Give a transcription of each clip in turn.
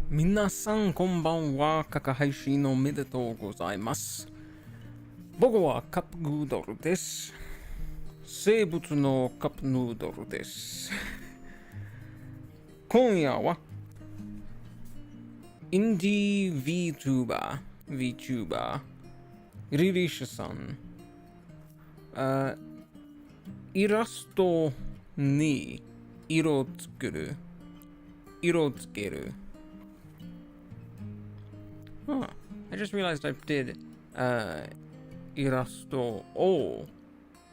皆さんこんばんは。カカ配信おめでとうございます。僕はカップグードルです。生物のカップヌードルです。今夜はインディーvtuberリリシャさんイラストに色つけるHuh. I just realized I did イラストを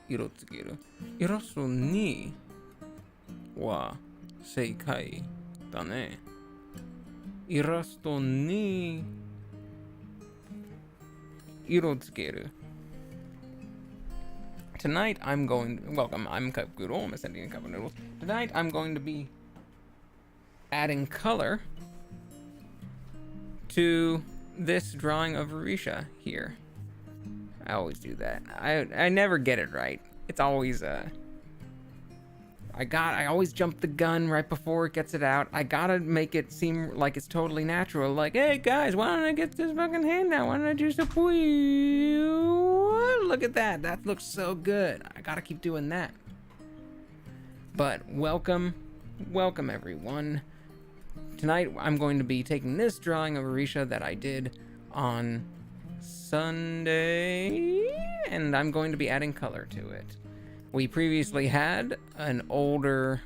色つける。イラストには正解だね。イラストに色つける。Tonight I'm welcome, I'm Kup Goodle, I'm sending a cup of noodles. Tonight I'm going to be adding color to this drawing of Ririsya here. I always do that. I never get it right. It's always I always jump the gun right before it gets it out. I gotta make it seem like it's totally natural. Like, hey guys, why don't I get this fucking hand now? Why don't I just look at that. That looks so good. I gotta keep doing that. But welcome everyone. Tonight, I'm going to be taking this drawing of Ririsya that I did on Sunday, and I'm going to be adding color to it. We previously had an older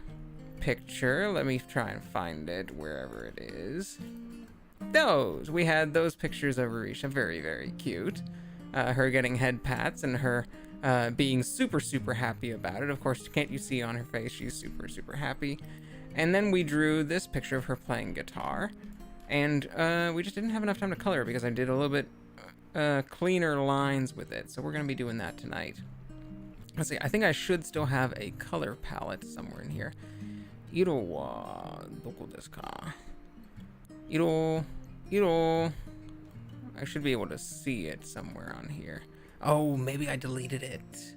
picture. Let me try and find it wherever it is. We had those pictures of Ririsya, very, very cute. Her getting head pats and her being super, super happy about it. Of course, can't you see on her face, she's super, super happy. And then we drew this picture of her playing guitar, and we just didn't have enough time to color because I did a little bit cleaner lines with it, so we're going to be doing that tonight. Let's see, I think I should still have a color palette somewhere in here. Iro wa doko desu ka? Iro. I should be able to see it somewhere on here. Oh, maybe I deleted it.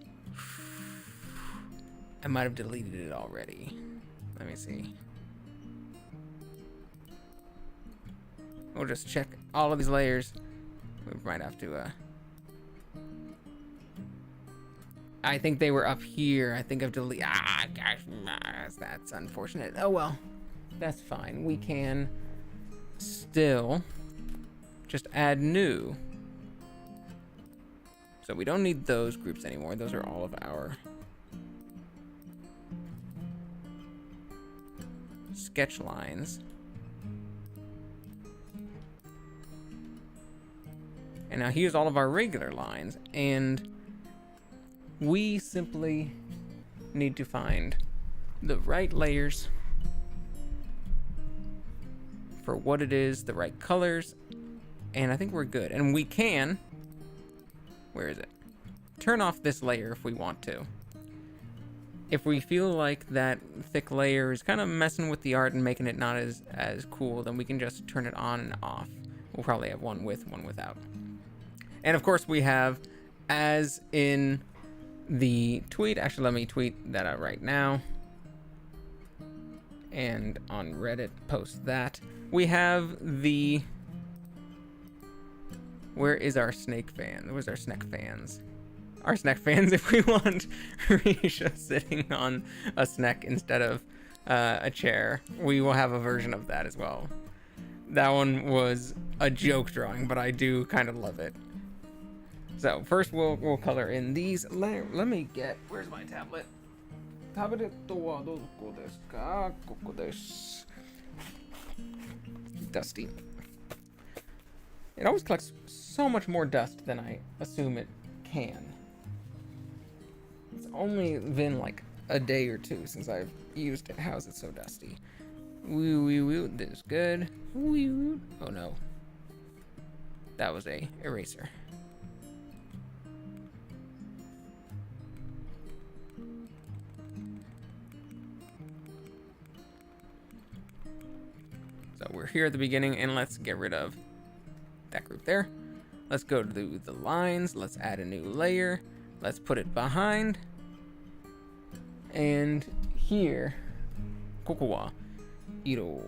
I might have deleted it already. Let me see. We'll just check all of these layers. We might have to, I think they were up here. I think I've deleted. Gosh, that's unfortunate. Oh well, that's fine. We can still just add new. So we don't need those groups anymore. Those are all of our sketch lines. And now here's all of our regular lines, and we simply need to find the right layers for what it is, the right colors, and I think we're good. And we can, where is it? Turn off this layer if we want to. If we feel like that thick layer is kind of messing with the art and making it not as cool, then we can just turn it on and off. We'll probably have one with, one without. And of course we have, as in the tweet, actually let me tweet that out right now. And on Reddit, post that. We have the Where is our snake fan? Where's our snack fans? Our snack fans, if we want Ririsya sitting on a snack instead of a chair, we will have a version of that as well. That one was a joke drawing, but I do kind of love it. So first we'll color in these. Let me get, where's my tablet? Dusty. It always collects so much more dust than I assume it can. It's only been like a day or two since I've used it. How is it so dusty? Woo, this is good. Woo. Oh no. That was a eraser. So we're here at the beginning, and let's get rid of that group there. Let's go to the lines. Let's add a new layer. Let's put it behind. And here, koko wa iro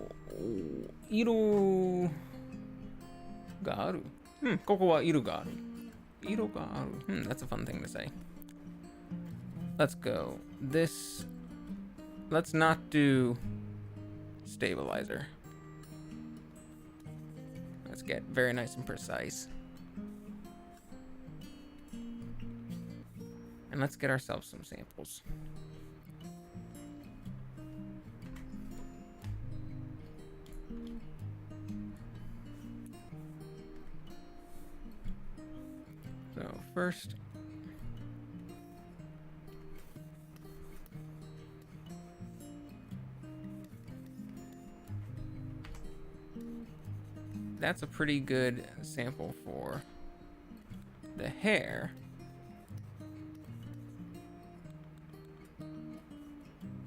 ga aru. Koko wa iro ga aru. Iro ga aru. That's a fun thing to say. Let's go this. Let's not do stabilizer. Let's get very nice and precise. And let's get ourselves some samples. So first, that's a pretty good sample for the hair.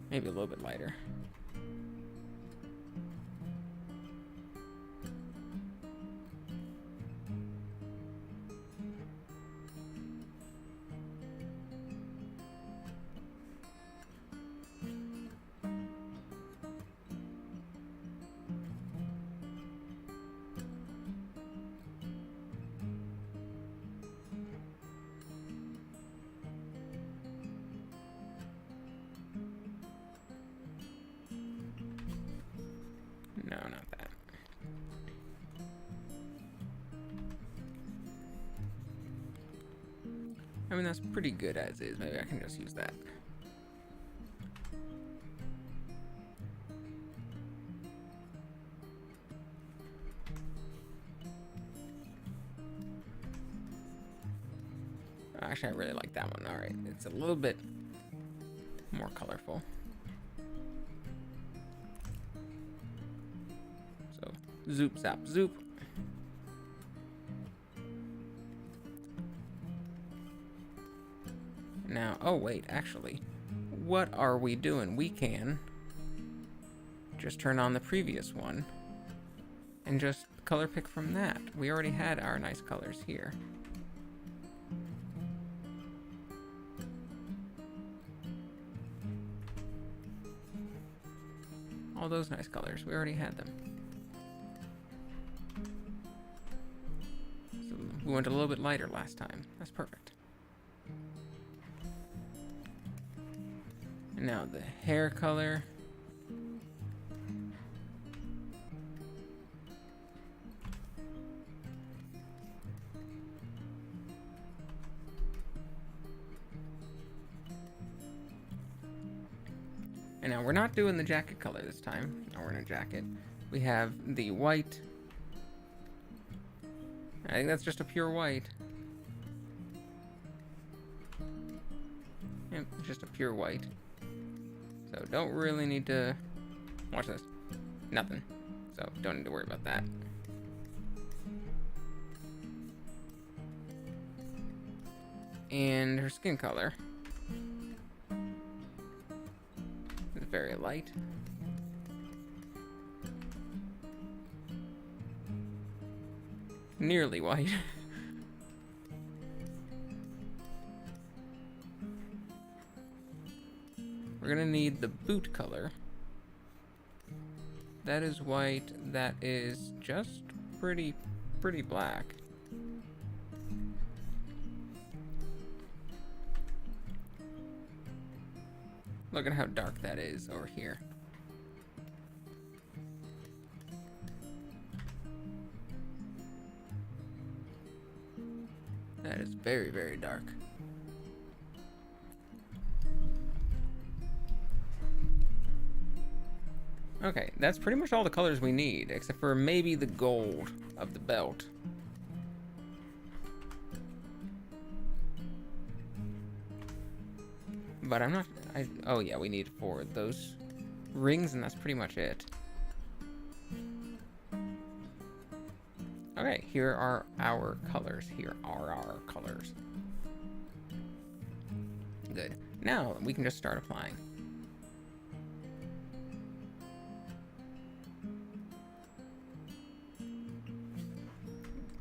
Maybe a little bit lighter. No, not that. I mean, that's pretty good as is. Maybe I can just use that. Actually, I really like that one. All right, it's a little bit more colorful. So, zoop, zap, zoop. Now, oh wait, actually, what are we doing? We can just turn on the previous one and just color pick from that. We already had our nice colors here. All those nice colors, we already had them. So we went a little bit lighter last time. That's perfect. And now the hair color. And now we're not doing the jacket color this time. Now we're in a jacket. We have the white. I think that's just a pure white. Yep, it's just a pure white. So don't really need to watch this. Nothing. So don't need to worry about that. And her skin color. Very light. Nearly white. We're gonna need the boot color. That is white. That is just pretty black. Look at how dark that is over here. That is very, very dark. Okay, that's pretty much all the colors we need, except for maybe the gold of the belt. But I'm not... oh yeah, we need 4 of those rings, and that's pretty much it. Okay, here are our colors. Here are our colors. Good. Now we can just start applying.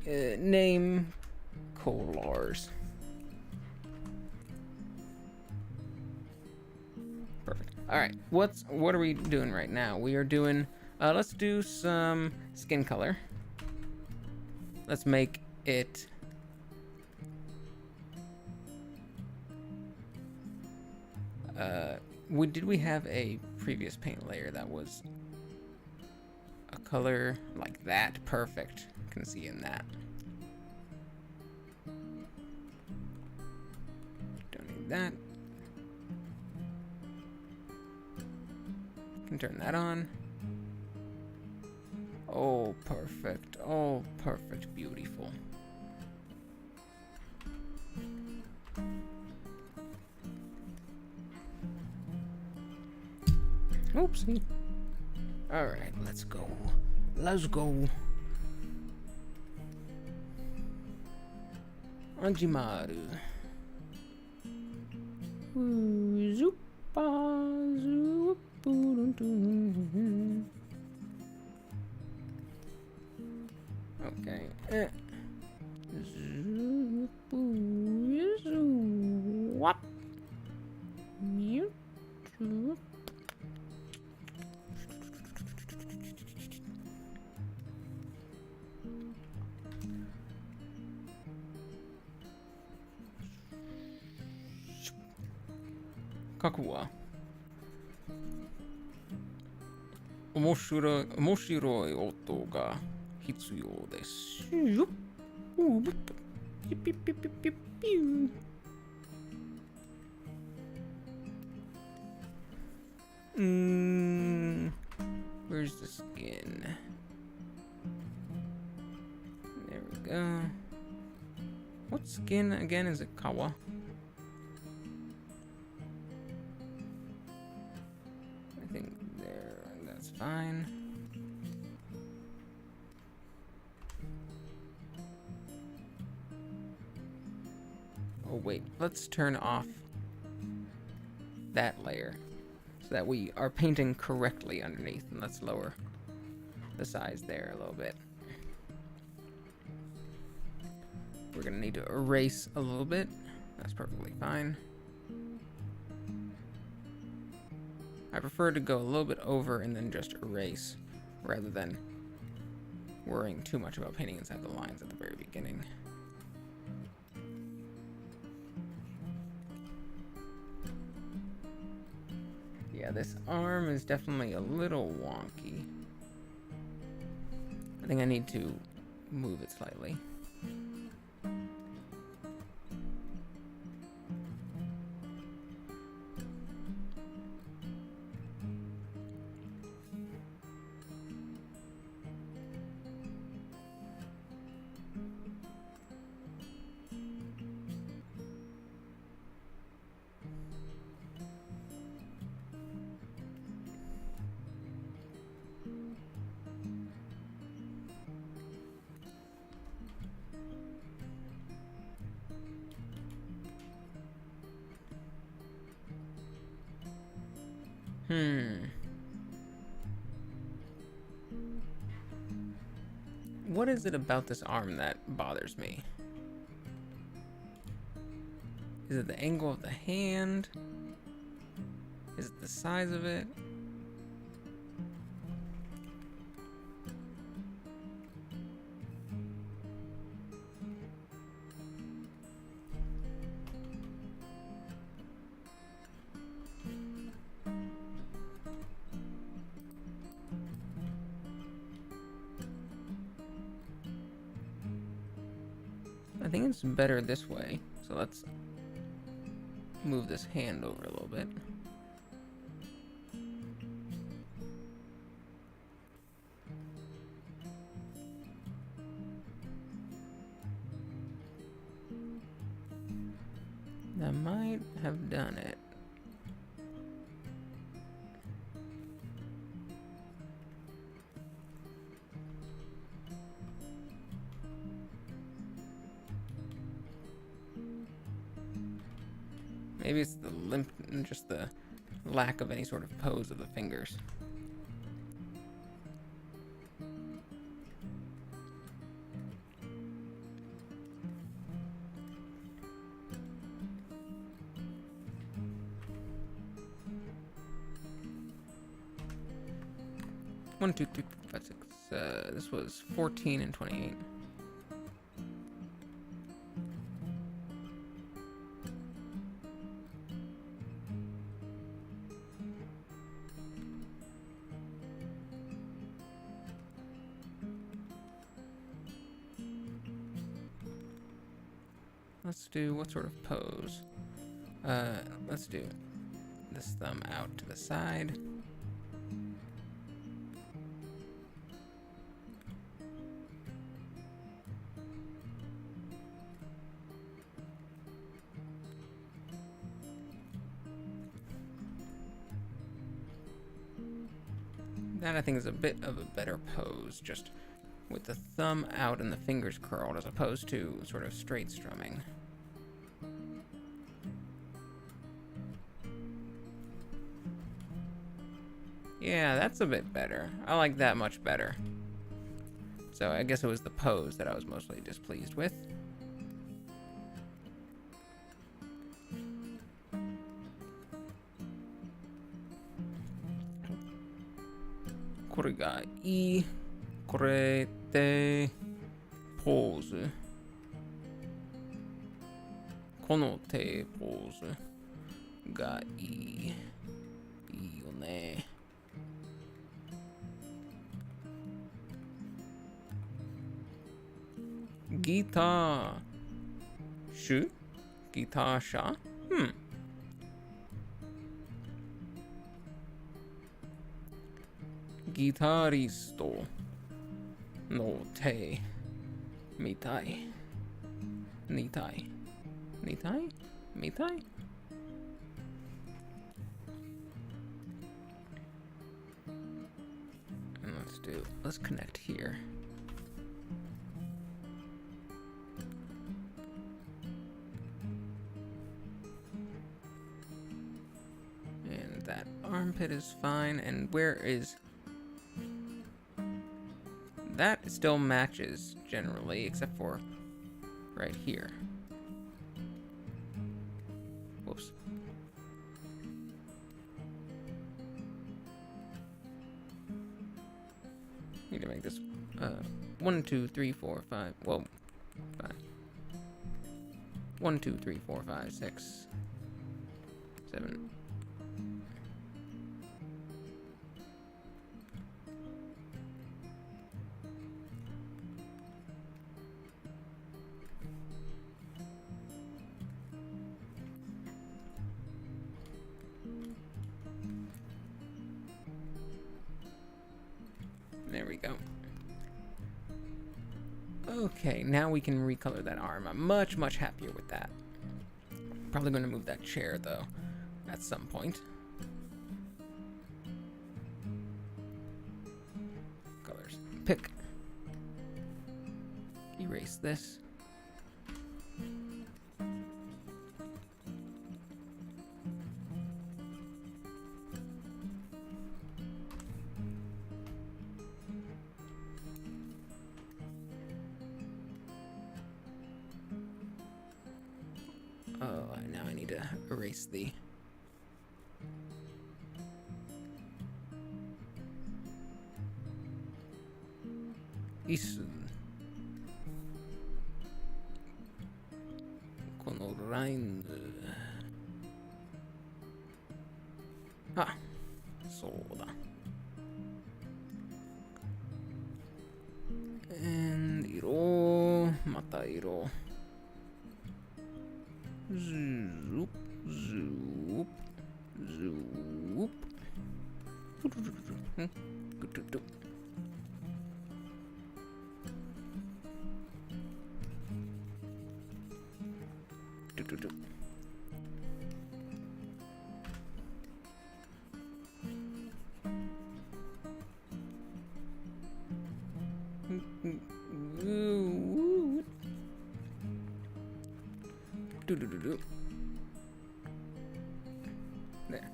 Name colors. Perfect. All right. What are we doing right now? We are doing. Let's do some skin color. Let's make it. Did we have a previous paint layer that was a color like that? Perfect. Can see in that. Don't need that. Can turn that on. Oh, perfect. Oh, perfect. Beautiful. Oopsie. All right, let's go. Let's go. Anjimaru. Okay. What? Kakuwa. 面白い音が必要です。Where's the skin? There we go. What skin again? Is it Kawa? I think there, that's fine. Oh wait, let's turn off that layer so that we are painting correctly underneath, and let's lower the size there a little bit. We're gonna need to erase a little bit. That's perfectly fine. I prefer to go a little bit over and then just erase rather than worrying too much about painting inside the lines at the very beginning. Yeah, this arm is definitely a little wonky. I think I need to move it slightly. What is it about this arm that bothers me? Is it the angle of the hand? Is it the size of it? I think it's better this way. So let's move this hand over a little bit. That might have done it. Maybe it's the limp, just the lack of any sort of pose of the fingers. One, two, three, four, five, six. This was 14 and 28. Let's do what sort of pose? Let's do this thumb out to the side. That I think is a bit of a better pose, just with the thumb out and the fingers curled, as opposed to sort of straight strumming. Yeah, that's a bit better. I like that much better. So I guess it was the pose that I was mostly displeased with. Kore ii. Kore te pose. Kono te pose ga ii. Ii yo ne. Guitar shu? Guitar sha? Guitaristo no te mitai. Nitai. Nitai? Mitai? And let's connect here. And that armpit is fine. And where is... That still matches generally, except for right here. Whoops. Need to make this 1, 2, 3, 4, 5. Whoa, 5. 1, 2, 3, 4, 5, 6, 7. There we go. Okay, now we can recolor that arm. I'm much, much happier with that. Probably going to move that chair, though, at some point. Colors. Pick. Erase this. Oh, now I need to erase the... Isu. Kono line. Ah, そうだ. And 色、また色。zoop, zoop, zoop. There.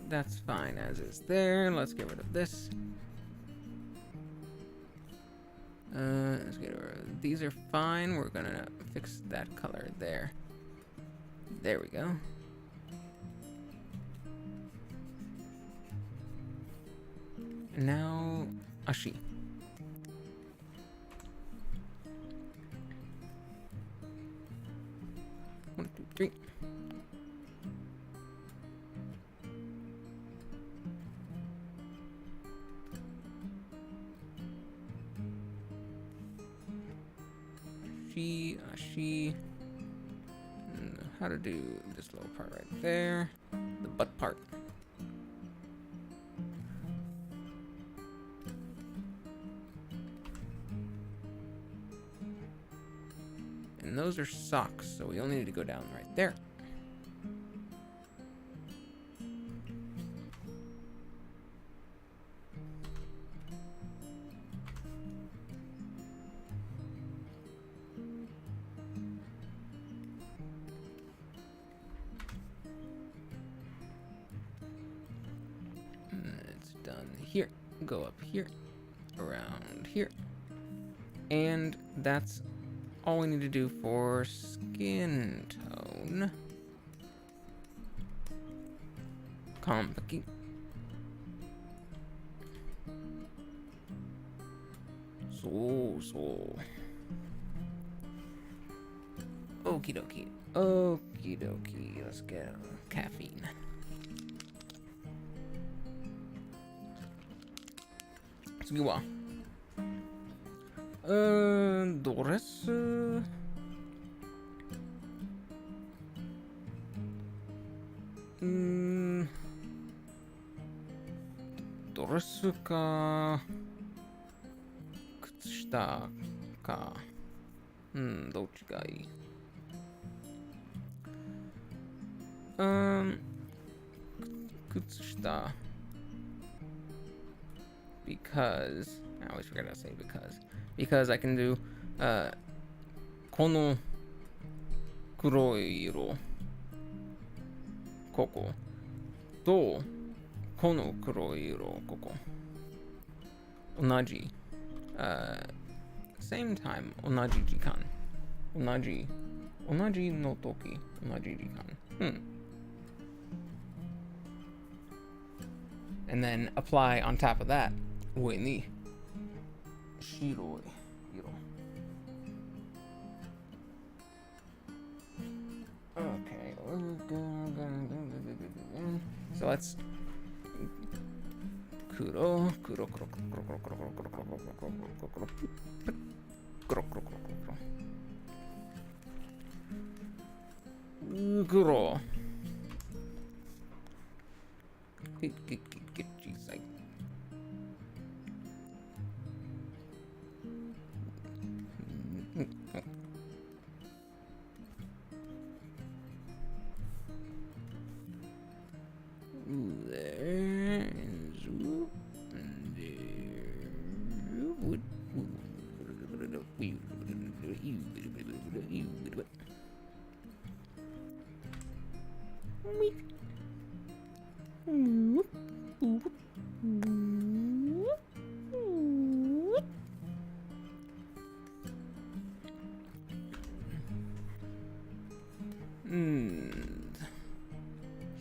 That's fine as is there. Let's get rid of this. Let's get rid of these are fine. We're gonna fix that color there. There we go. And now ashi. One, two, three. Ashi. How to do this little part right there. The butt part. And those are socks, so we only need to go down right there. Here, go up here, around here, and that's all we need to do for skin tone. Kompaki. So. Okie dokie. Let's get caffeine. Let's go on. Doris. Doris ka. Kutsushita ka. どっちがいい? Kutsushita. Because I always forget how to say because I can do この黒い色こことこの黒い色ここ同じsame time 同じ時間同じの時同じ時間and then apply on top of that 上に白い色 Okay, so let's 黒小さい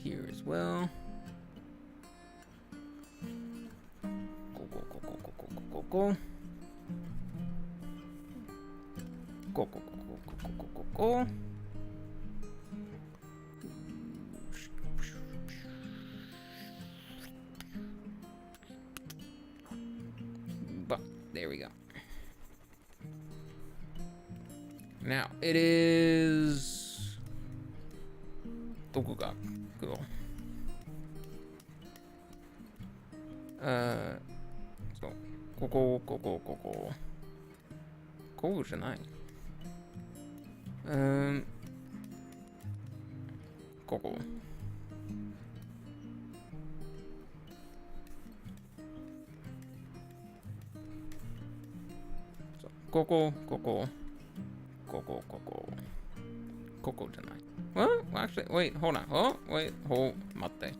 here as well. Go. There we go. Now, it is... Kup Goodle. So, ここじゃない。ここ。ここじゃない。What? Actually, wait, hold on. Oh, wait, hold. 待って。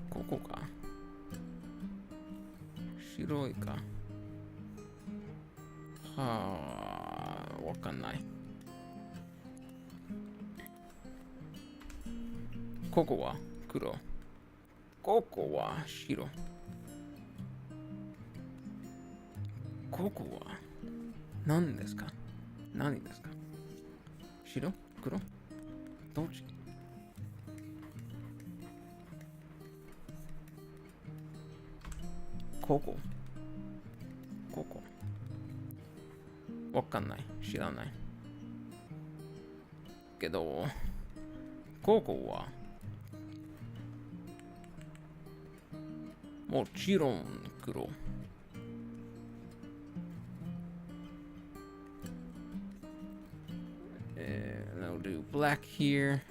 ここか。白いか。はあ、わかんない。ここは黒。ここは白。ここは何ですか？何ですか？白？黒？どっち？ここ。ここ。わかんない。知らない。けど、ここはもちろん黒。And I'll do black here.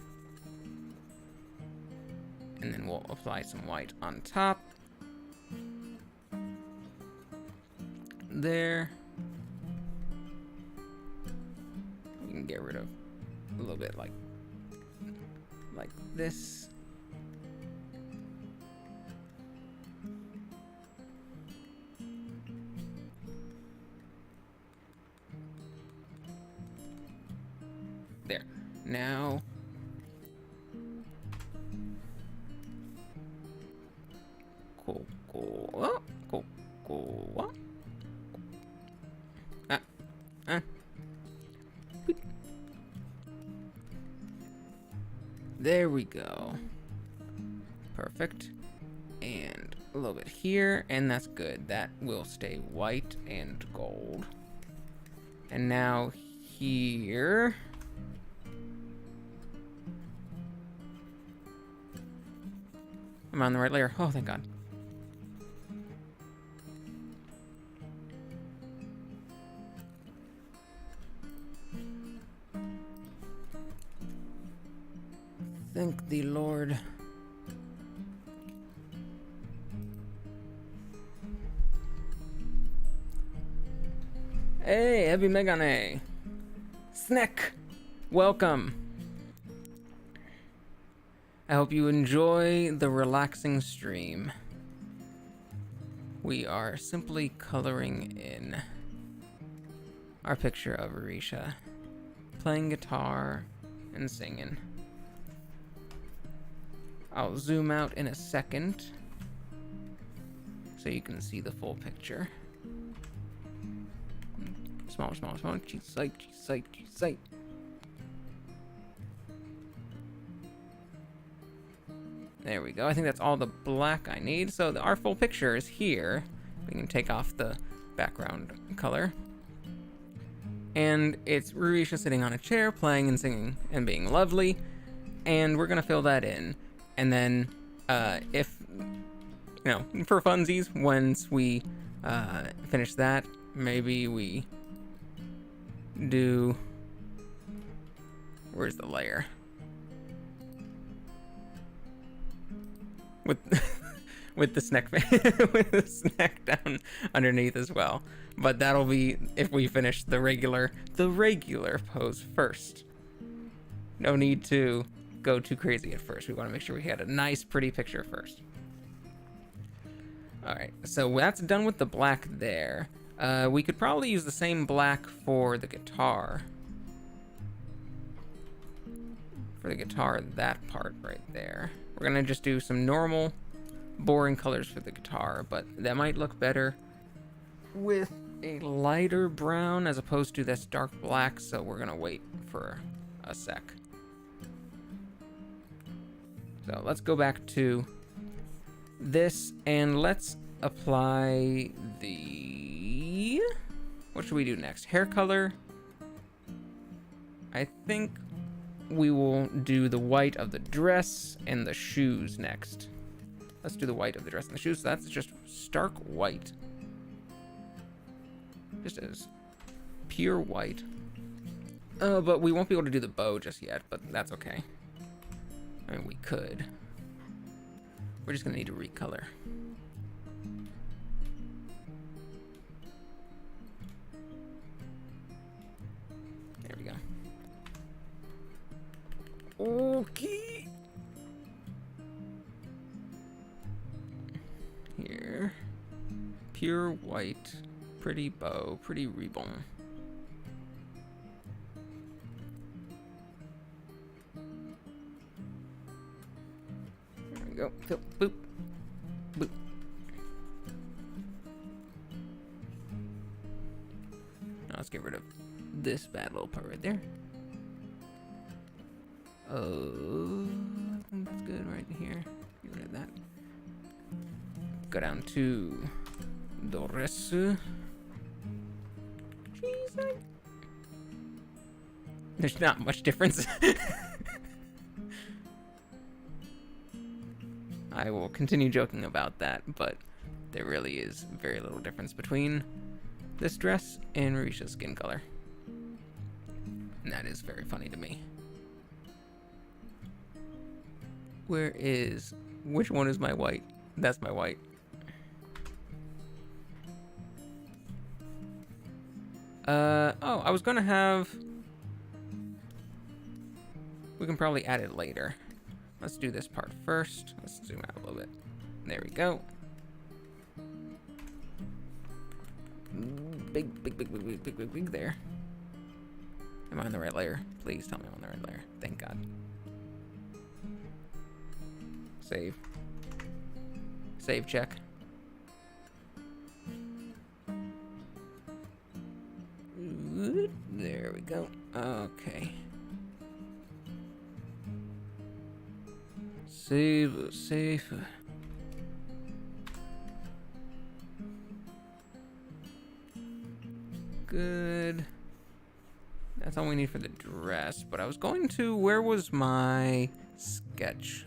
And then we'll apply some white on top. There. You can get rid of a little bit like this. There. Now, there we go. Perfect. And a little bit here, and that's good. That will stay white and gold. And now here. I'm on the right layer. Oh, thank God. Thank the Lord. Hey, Heavy Megane. Snack. Welcome. I hope you enjoy the relaxing stream. We are simply coloring in our picture of Ririsya playing guitar and singing. I'll zoom out in a second so you can see the full picture. Small. Sight. There we go. I think that's all the black I need. So our full picture is here. We can take off the background color. And it's Ririsya sitting on a chair, playing and singing and being lovely. And we're going to fill that in. And then if, for funsies, once we finish that, maybe we do... Where's the layer? With the snack with the snack down underneath as well. But that'll be if we finish the regular pose first. No need to go too crazy at first. We want to make sure we had a nice pretty picture first. Alright, so that's done with the black there. We could probably use the same black for the guitar. For the guitar, that part right there. We're gonna just do some normal, boring colors for the guitar, but that might look better with a lighter brown as opposed to this dark black, so we're gonna wait for a sec. So let's go back to this and let's apply the... What should we do next? Hair color. I think we will do the white of the dress and the shoes next. Let's do the white of the dress and the shoes. So that's just stark white. Just as pure white. But we won't be able to do the bow just yet, but that's okay. I mean, we could. We're just gonna need to recolor. There we go. Okay. Here. Pure white. Pretty bow. Pretty ribbon. There we go. Boop. Boop. Now let's get rid of this bad little part right there. Oh, I think that's good right here. Get rid of that. Go down to Ririsya. Jeez, there's not much difference. I will continue joking about that, but there really is very little difference between this dress and Ririsya's skin color. And that is very funny to me. Which one is my white? That's my white. Oh, I was gonna have... We can probably add it later. Let's do this part first. Let's zoom out a little bit. There we go. Big there. Am I on the right layer? Please tell me I'm on the right layer. Thank God. Save. Save check. There we go. Okay. Save. Good. That's all we need for the dress. But I was going to... Where was my sketch?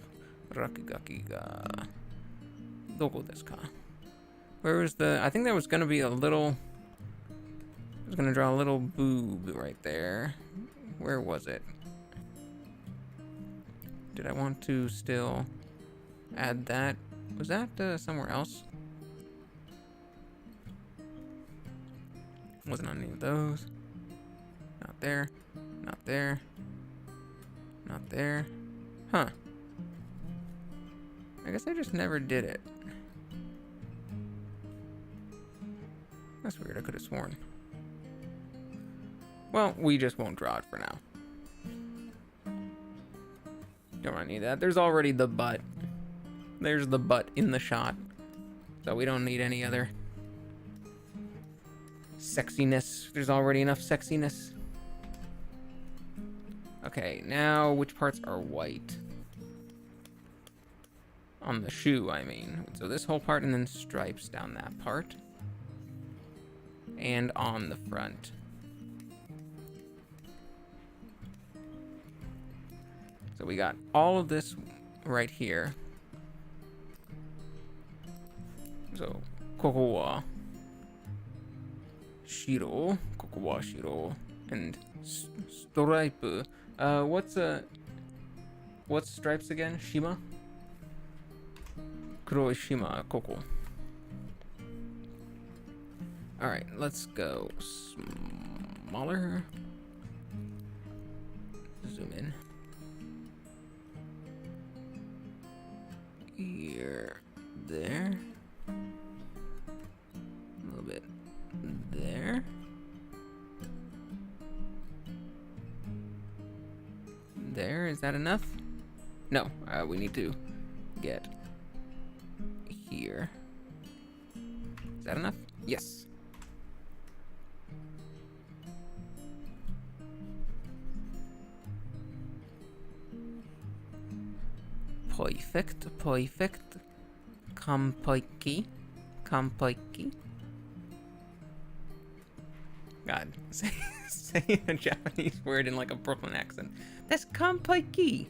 Rakigaki ga... Doko desu ka? Where was the... I think there was going to be a little... I was going to draw a little boob right there. Where was it? Did I want to still add that? Was that somewhere else? Wasn't on any of those. Not there. Not there. Not there. Huh. I guess I just never did it. That's weird. I could have sworn. Well, we just won't draw it for now. Don't really need that. There's already the butt. There's the butt in the shot. So we don't need any other sexiness. There's already enough sexiness. Okay, now which parts are white? On the shoe, I mean. So this whole part and then stripes down that part. And on the front. So we got all of this right here. So, koko wa shiro, and stripe. What's stripes again? Shima? Kuroi shima, koko. Alright, let's go smaller. Zoom in. Here, there. A little bit there. There, is that enough? No, we need to get here. Is that enough? Yes. Perfect. Kampoiki. God, say a Japanese word in like a Brooklyn accent. That's kampoiki.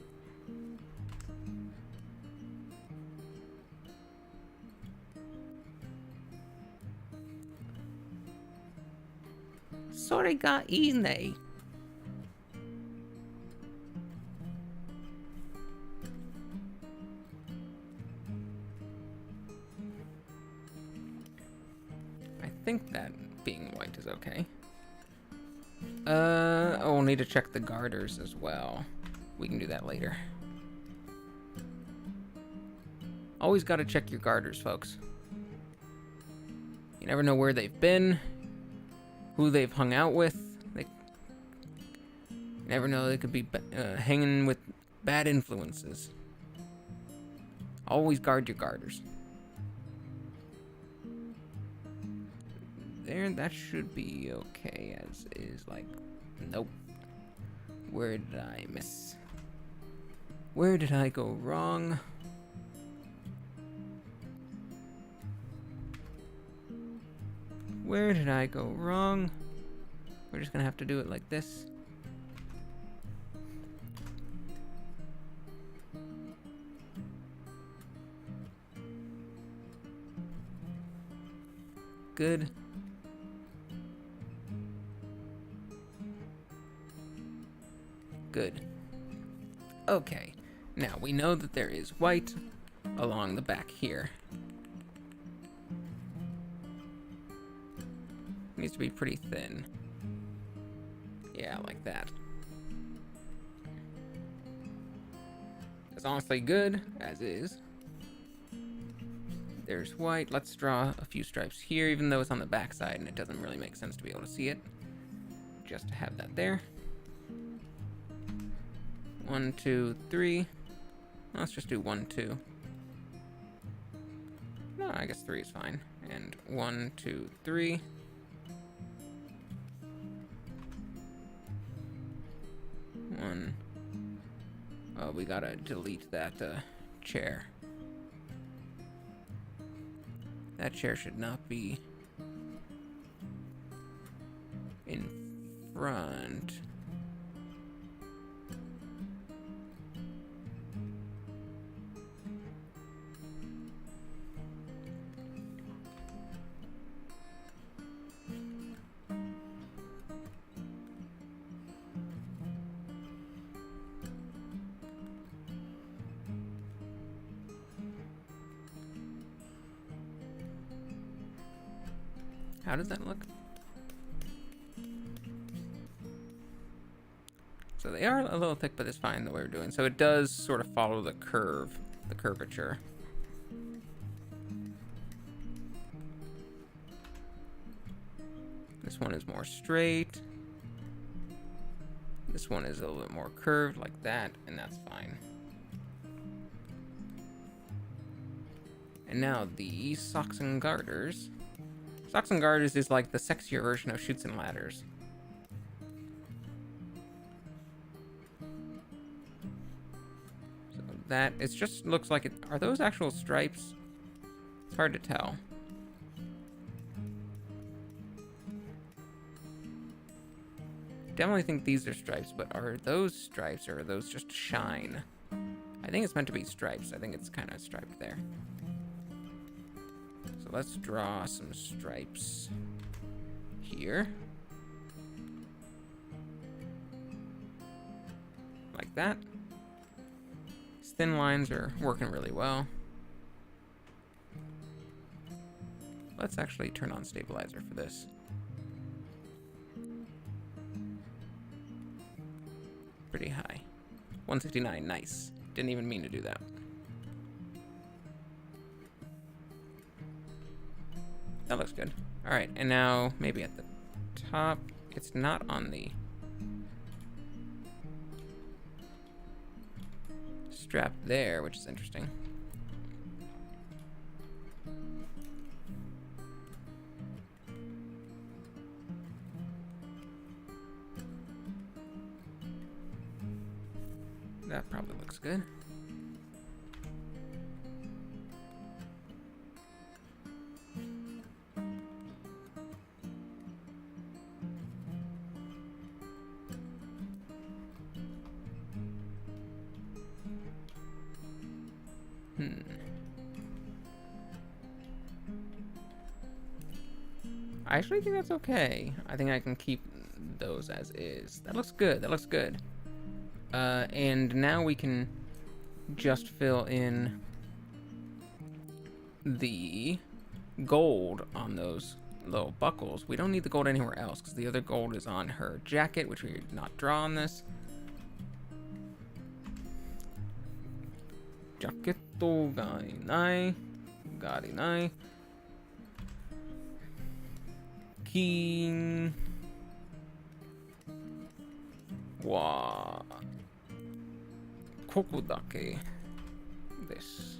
Sore ga ii ne. I think that being white is okay. Oh, we'll need to check the garters as well. We can do that later. Always gotta check your garters, folks. You never know where they've been, who they've hung out with. You never know, they could be hanging with bad influences. Always guard your garters. There, that should be okay as is. Like, nope. Where did I miss? Where did I go wrong? Where did I go wrong? We're just gonna have to do it like this. Good. Good. Okay, now we know that there is white along the back here. Needs to be pretty thin. Yeah, like that. It's honestly good, as is. There's white. Let's draw a few stripes here, even though it's on the back side and it doesn't really make sense to be able to see it. Just to have that there. 1, 2, 3. Let's just do 1, 2. No, I guess 3 is fine. And 1, 2, 3. 1. Oh, we gotta delete that chair. That chair should not be in front. How does that look? So they are a little thick, but it's fine the way we're doing. So it does sort of follow the curve, the curvature. This one is more straight. This one is a little bit more curved like that, and that's fine. And now the socks and garters. Socks and garters is like the sexier version of chutes and ladders. So that, it just looks like it. Are those actual stripes? It's hard to tell. Definitely think these are stripes, but are those stripes or are those just shine? I think it's meant to be stripes. I think it's kind of striped there. So let's draw some stripes here. Like that. These thin lines are working really well. Let's actually turn on stabilizer for this. Pretty high. 169, nice. Didn't even mean to do that. That looks good. All right, and now maybe at the top. It's not on the strap there, which is interesting. That probably looks good. I actually think that's okay. I think I can keep those as is. That looks good. That looks good. And now we can just fill in the gold on those little buckles. We don't need the gold anywhere else because the other gold is on her jacket, which we did not draw on this. Jacketto ga inai. Ga inai. King wa koko dake desu.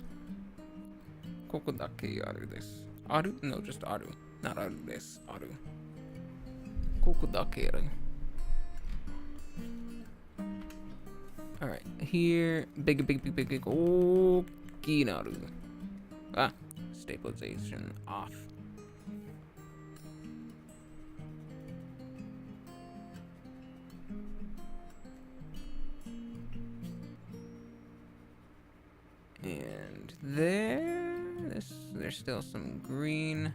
Koko dake aru desu. Aru? No, just aru. Not aru desu. Aru. Koko dake aru. Alright, here. Big. Oki naru. Ah, stabilization off. And there's still some green.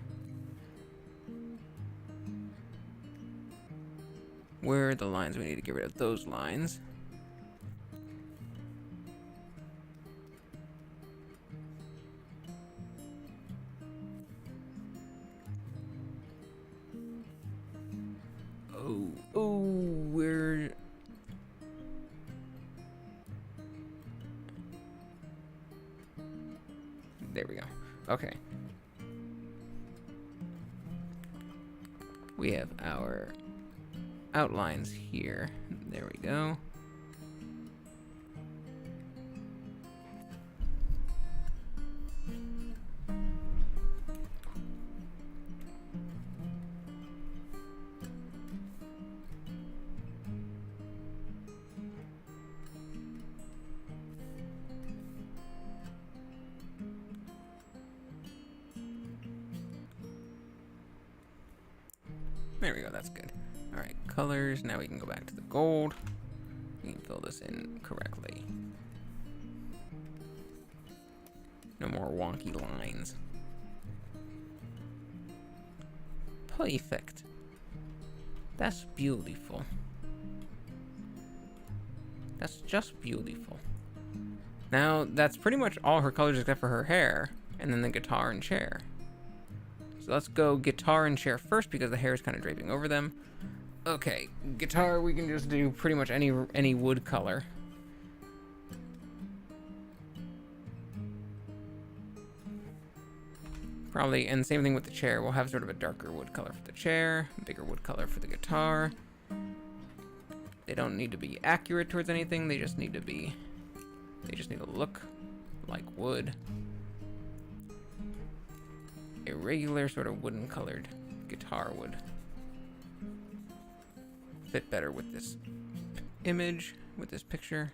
Where are the lines? We need to get rid of those lines. We're... There we go. Okay. We have our outlines here. There we go. There we go, that's good. Alright, colors. Now we can go back to the gold. We can fill this in correctly. No more wonky lines. Perfect. That's beautiful. That's just beautiful. Now, that's pretty much all her colors except for her hair, and then the guitar and chair. So let's go guitar and chair first because the hair is kind of draping over them. Okay, guitar we can just do pretty much any wood color. Probably, and same thing with the chair. We'll have sort of a darker wood color for the chair, bigger wood color for the guitar. They don't need to be accurate towards anything. They just need to be, they just need to look like wood. A regular sort of wooden colored guitar would fit better with this image, with this picture.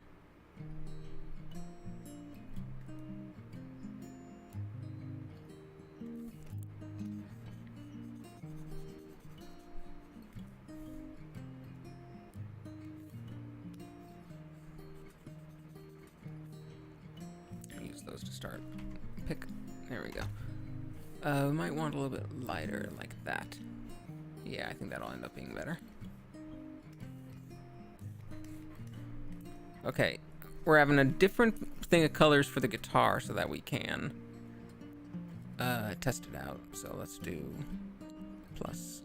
Use those to start. There we go. We might want a little bit lighter like that. Yeah, I think that'll end up being better. Okay, we're having a different thing of colors for the guitar so that we can test it out. So let's do plus.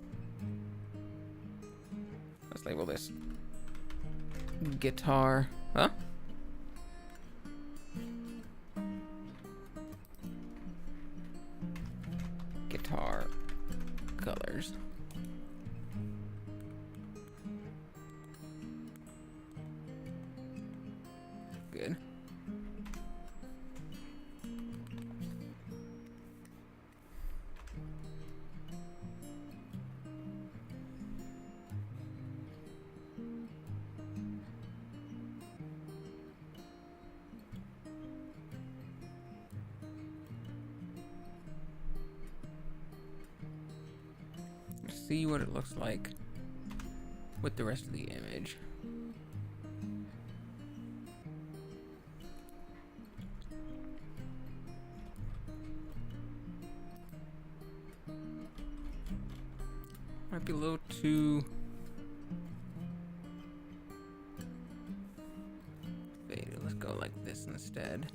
Let's label this guitar. Huh? Guitar colors. Good. See what it looks like with the rest of the image. Might be a little too faded. Let's go like this instead.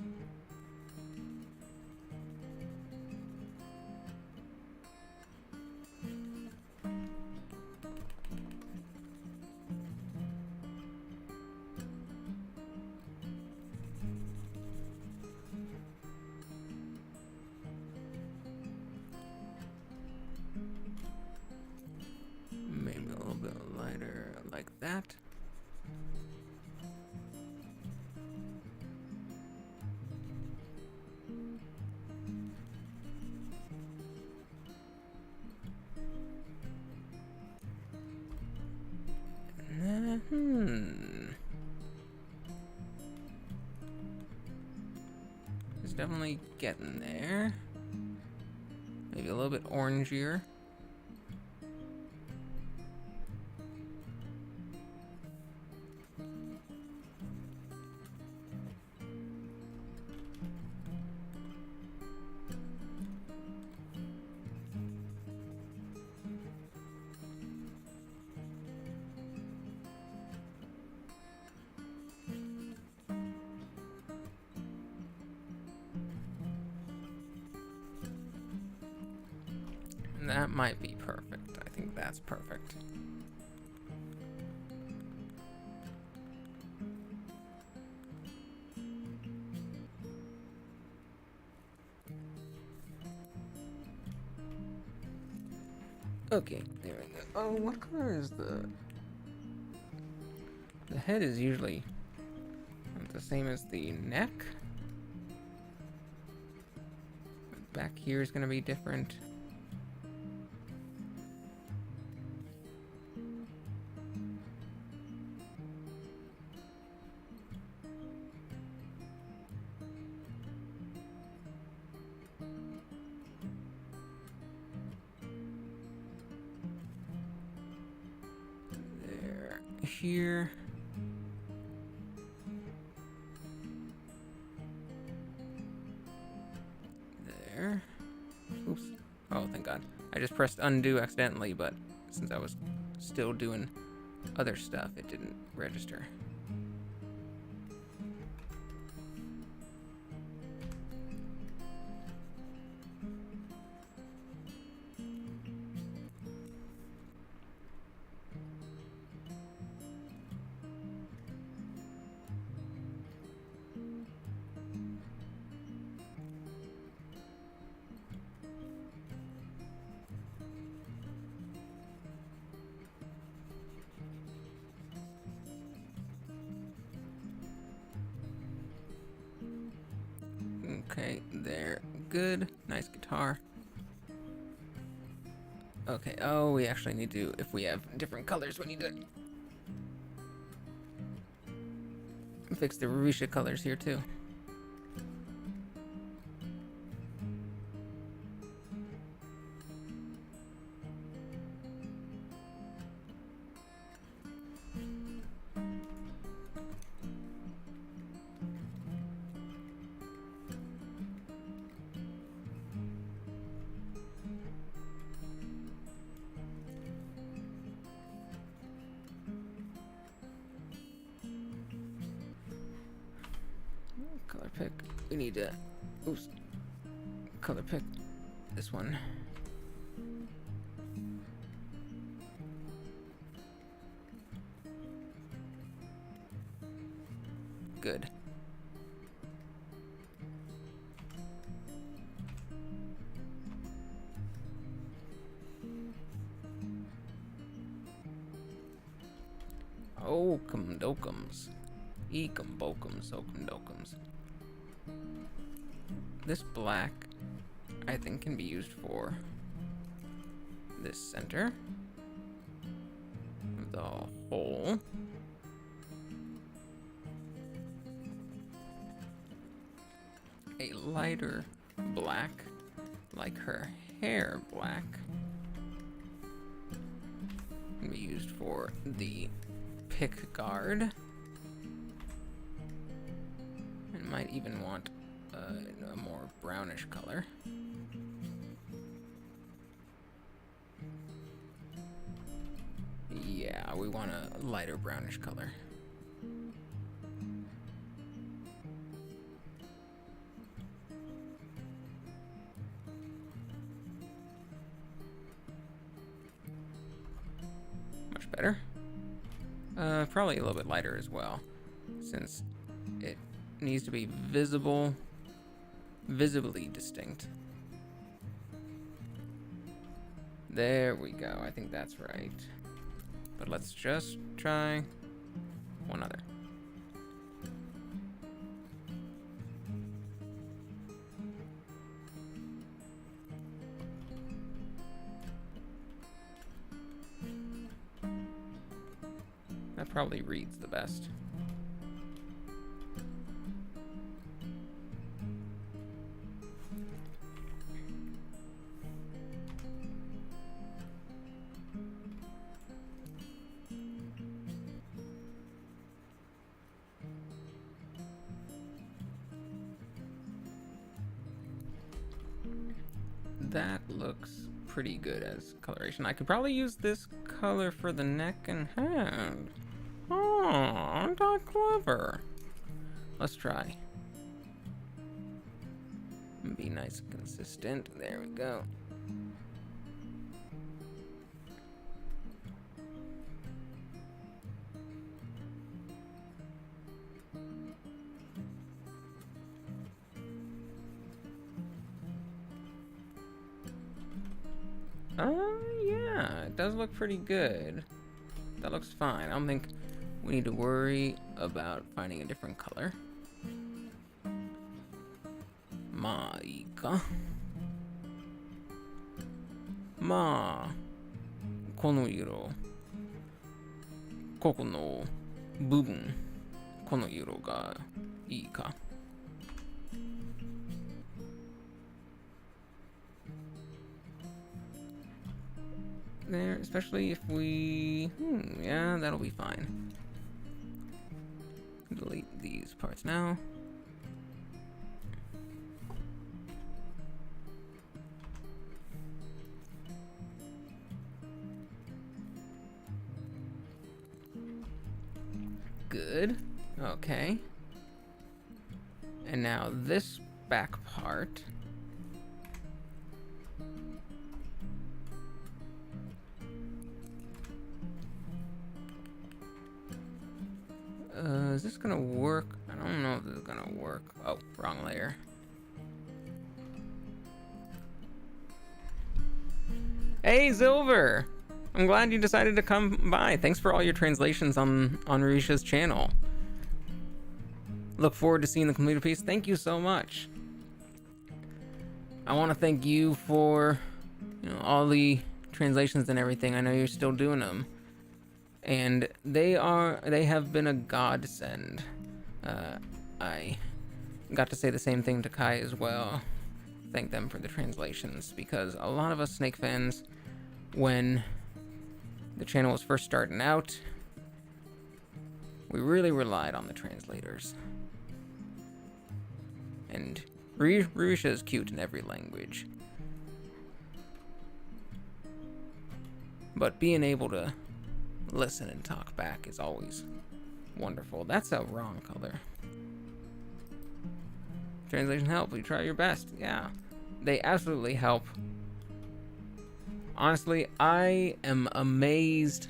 Maybe a little bit lighter like that. It's definitely getting there. Maybe a little bit orangier. That might be perfect. I think that's perfect. Okay, there we go. Oh, what color is the head is usually the same as the neck. Back here is gonna be different. Here. There. Oops. Oh, thank God. I just pressed undo accidentally, but since I was still doing other stuff, it didn't register. Okay, there. Good. Nice guitar. Okay, oh, we actually need to, if we have different colors, we need to fix the Ririsya colors here too. Color pick. We need to, oops, color pick this one. Good. Okam dokums. Ekum bokums, okam dokums. This black, I think, can be used for this center of the hole. A lighter black, like her hair black, can be used for the pick guard. And might even want a more brownish color. we want a lighter brownish color. Much better. Probably a little bit lighter as well, since it needs to be visibly distinct. There we go. I think that's right. But let's just try one other. That probably reads the best. That looks pretty good as coloration. I could probably use this color for the neck and hand. Oh, aren't I clever? Let's try. Be nice and consistent. There we go. Yeah, it does look pretty good. That looks fine. I don't think we need to worry about finding a different color. Ma, ii ka. Ma, kono iro. Koko no bubun. Kono iro ga ii ka. There, especially if we... yeah, that'll be fine. Delete these parts now. Good. Okay. And now this back part. Is this gonna work? I don't know if this is gonna work. Oh, wrong layer. Hey, Silver! I'm glad you decided to come by. Thanks for all your translations on Ririsya's channel. Look forward to seeing the completed piece. Thank you so much. I want to thank you for, all the translations and everything. I know you're still doing them. And they have been a godsend. I got to say the same thing to Kai as well. Thank them for the translations, because a lot of us Snake fans, when the channel was first starting out, we really relied on the translators. And Ririsya is cute in every language. But being able to listen and talk back is always wonderful. That's a wrong color. Translation help. You try your best. Yeah, they absolutely help. Honestly, I am amazed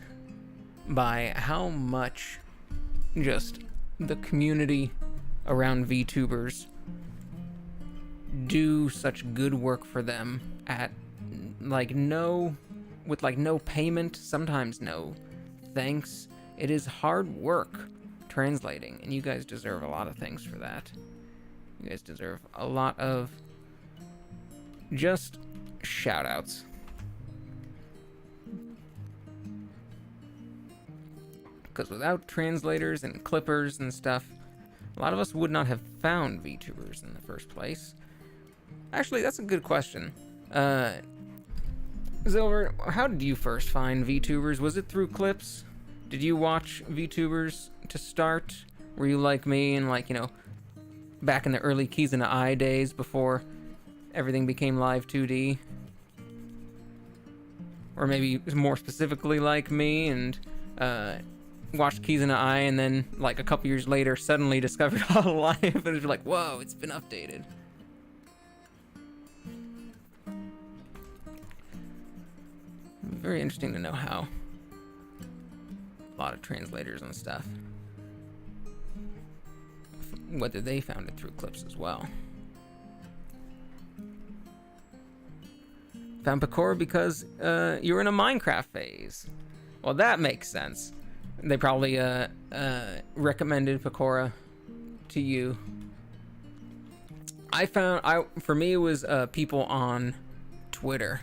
by how much just the community around VTubers do such good work for them at with no payment, sometimes no thanks. It is hard work translating, and you guys deserve a lot of thanks for that. You guys deserve a lot of just shout outs. Because without translators and clippers and stuff, a lot of us would not have found VTubers in the first place. Actually, that's a good question. Silver, how did you first find VTubers? Was it through clips? Did you watch VTubers to start? Were you like me and back in the early Kizuna Ai days before everything became live 2D? Or maybe more specifically like me and watched Kizuna Ai and then like a couple years later suddenly discovered Hololive and was like, whoa, it's been updated. Very interesting to know how a lot of translators and stuff, whether they found it through clips as well. Found Pecora because you were in a Minecraft phase. Well, that makes sense. They probably recommended Pecora to you. For me, it was people on Twitter.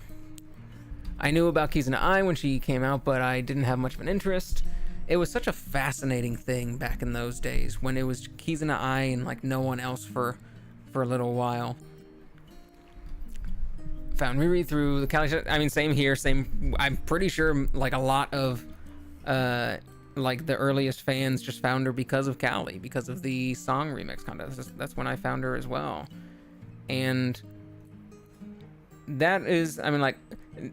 I knew about Kizuna Ai when she came out, but I didn't have much of an interest. It was such a fascinating thing back in those days when it was Kizuna Ai and like no one else for a little while. Found Riri through the Cali. I mean, same here. Same. I'm pretty sure like a lot of like the earliest fans just found her because of Cali, because of the song remix contest. That's when I found her as well. And that is, I mean, like,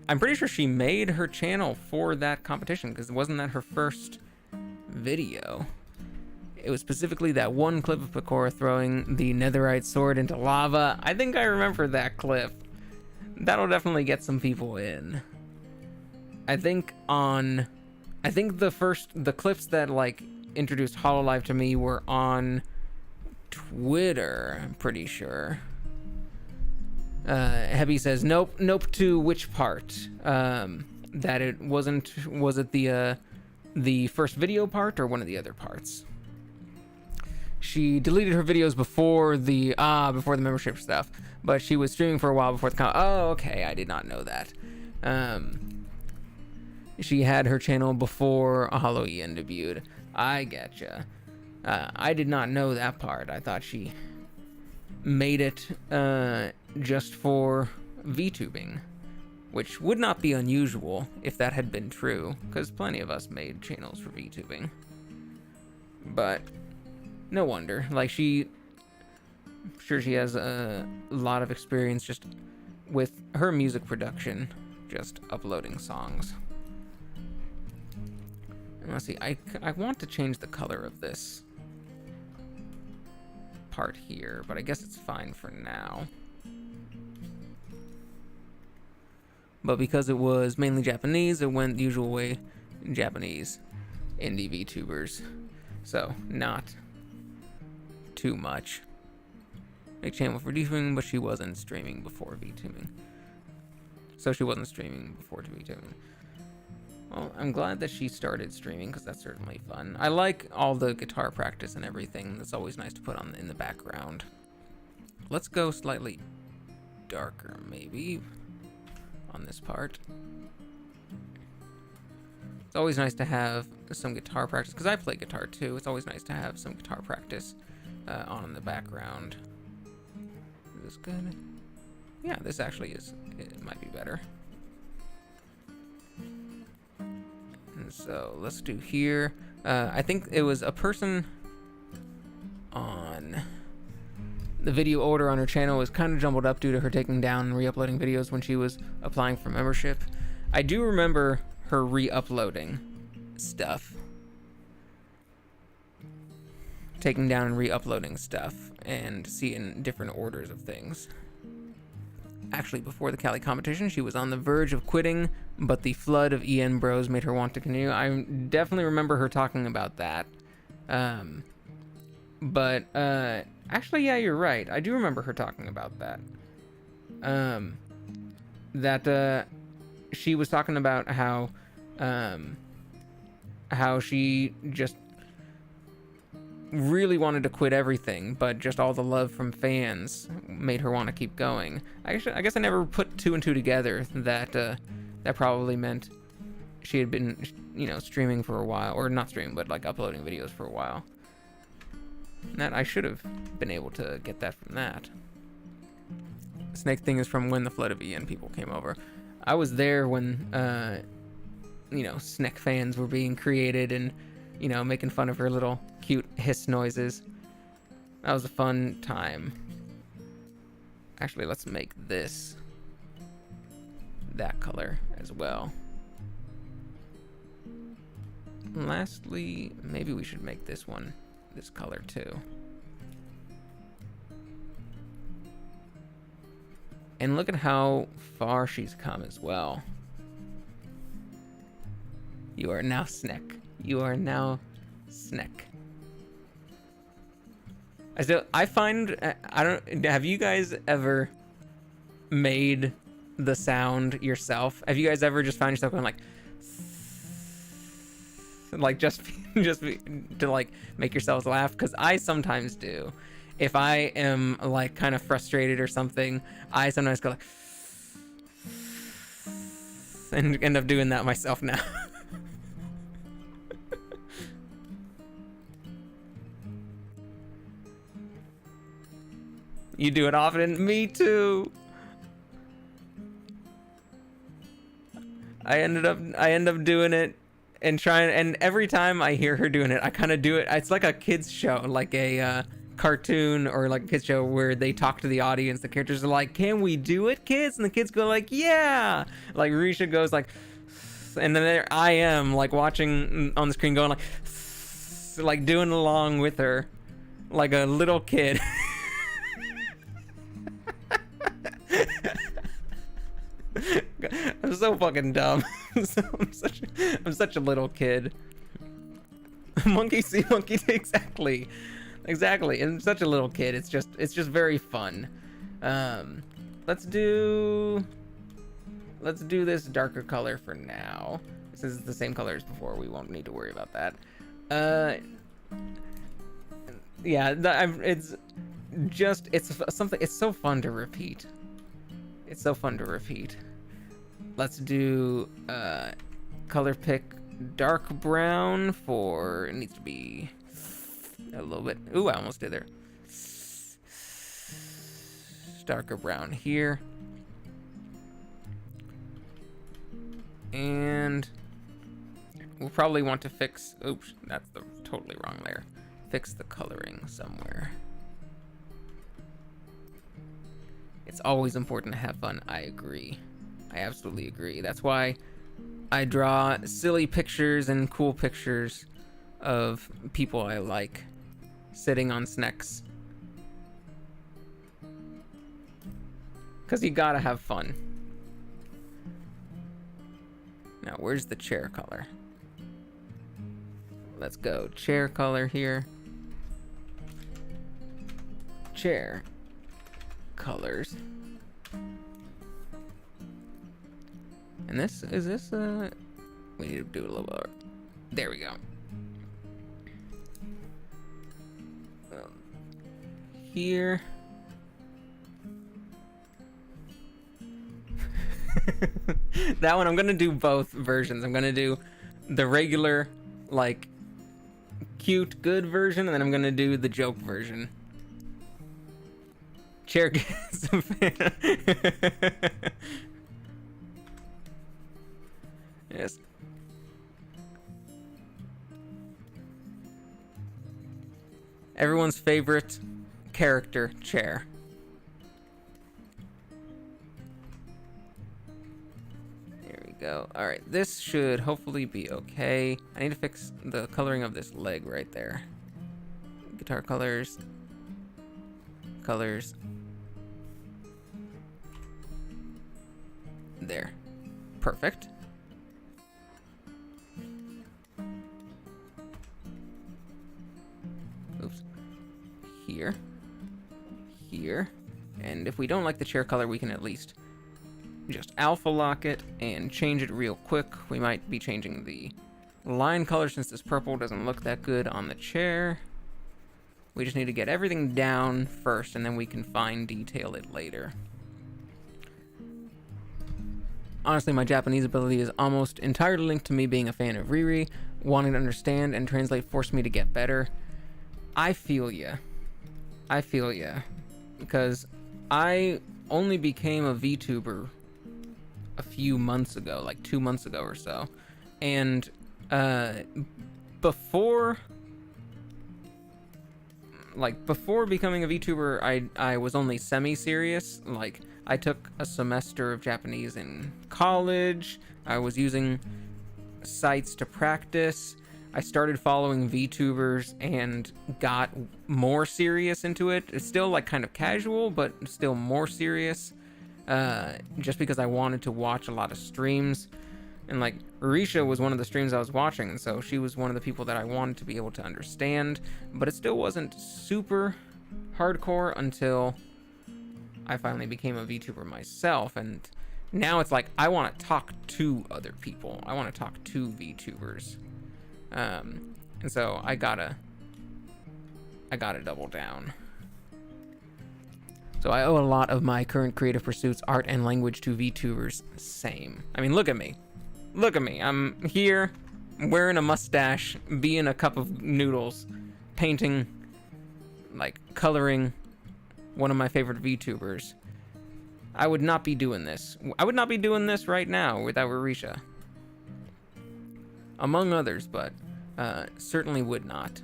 I'm pretty sure she made her channel for that competition, because wasn't that her first video? It was specifically that one clip of Pecora throwing the netherite sword into lava. I think I remember that clip. That'll definitely get some people in. I think the clips that like introduced Hololive to me were on Twitter, I'm pretty sure. Hebby says nope to which part? That it wasn't, was it the first video part or one of the other parts? She deleted her videos before the membership stuff, but she was streaming for a while before the oh, okay, I did not know that. She had her channel before Halloween debuted. I getcha. I did not know that part. I thought she made it just for VTubing, which would not be unusual if that had been true, because plenty of us made channels for VTubing. But no wonder. Like, I'm sure she has a lot of experience just with her music production, just uploading songs. And let's see, I want to change the color of this part here, but I guess it's fine for now. But because it was mainly Japanese, it went the usual way, Japanese indie VTubers. So, not too much. Make channel for VTubing, but she wasn't streaming before VTubing. So she wasn't streaming before VTubing. Well, I'm glad that she started streaming, because that's certainly fun. I like all the guitar practice and everything. That's always nice to put on in the background. Let's go slightly darker, maybe, on this part. It's always nice to have some guitar practice, because I play guitar too. It's always nice to have some guitar practice on in the background. Is this good? Yeah, this actually is. It might be better. And so let's do here. I think it was a person on the video order on her channel was kind of jumbled up due to her taking down and re-uploading videos when she was applying for membership. I do remember her re-uploading stuff. Taking down and re-uploading stuff and seeing different orders of things. Actually, before the Cali competition, she was on the verge of quitting, but the flood of EN bros made her want to continue. I definitely remember her talking about that. Actually, yeah, you're right. I do remember her talking about that. She was talking about how she just really wanted to quit everything, but just all the love from fans made her want to keep going. I guess I never put two and two together that that probably meant she had been, streaming for a while, or not streaming, but like uploading videos for a while. And that I should have been able to get that from that. Snake thing is from when the flood of EN people came over. I was there when Snake fans were being created and making fun of her little cute hiss noises. That was a fun time. Actually, let's make this that color as well. lastly, maybe we should make this one this color too. And look at how far she's come as well. You are now Sneck. You are now Sneck. I find, have you guys ever made the sound yourself? Have you guys ever just found yourself going like just to like make yourselves laugh? Because I sometimes do. If I am like kind of frustrated or something, I sometimes go like and end up doing that myself now. You do it often? Me too. I end up doing it and trying, and every time I hear her doing it, I kind of do it. It's like a kids show, like a cartoon or like a kids show where they talk to the audience. The characters are like, "Can we do it, kids?" And the kids go like, "Yeah." Like Ririsya goes like, and then there I am like watching on the screen going like doing along with her like a little kid. I'm so fucking dumb. I'm such a little kid. Monkey see, monkey do. Exactly. I'm such a little kid. It's just very fun. Let's do this darker color for now. This is the same color as before. We won't need to worry about that. Yeah, it's something. It's so fun to repeat. It's so fun to repeat. Let's do color pick dark brown for, it needs to be a little bit, ooh, I almost did there. Darker brown here. And we'll probably want to fix, oops, that's the totally wrong layer. Fix the coloring somewhere. It's always important to have fun. I agree. I absolutely agree. That's why I draw silly pictures and cool pictures of people I like sitting on snacks. Because you gotta have fun. Now, where's the chair color? Let's go. Chair color here. Chair colors. And this, is this, we need to do a little bit. There we go. Here. That one, I'm gonna do both versions. I'm gonna do the regular, like, cute, good version, and then I'm gonna do the joke version. Chair gets a fan. Yes. Everyone's favorite character, chair. There we go. All right, this should hopefully be okay. I need to fix the coloring of this leg right there. Guitar colors. Colors. There. Perfect. Oops. Here. Here. And if we don't like the chair color, we can at least just alpha lock it and change it real quick. We might be changing the line color since this purple doesn't look that good on the chair. We just need to get everything down first, and then we can fine detail it later. Honestly, my Japanese ability is almost entirely linked to me being a fan of Riri. Wanting to understand and translate forced me to get better. I feel ya. I feel ya. Because I only became a VTuber a few months ago, like 2 months ago or so. And before becoming a VTuber, I was only semi-serious. Like, I took a semester of Japanese in college. I was using sites to practice. I started following VTubers and got more serious into it. It's still like kind of casual, but still more serious. Just because I wanted to watch a lot of streams. And like Ririsya was one of the streams I was watching, and so she was one of the people that I wanted to be able to understand, but it still wasn't super hardcore until I finally became a VTuber myself. And now it's like I want to talk to other people. I want to talk to VTubers. And so I gotta double down. So I owe a lot of my current creative pursuits, art and language, to VTubers. Same. I mean, look at me. Look at me. I'm here, wearing a mustache, being a cup of noodles, painting, like coloring one of my favorite VTubers. I would not be doing this. I would not be doing this right now without Ririsya. Among others, but certainly would not.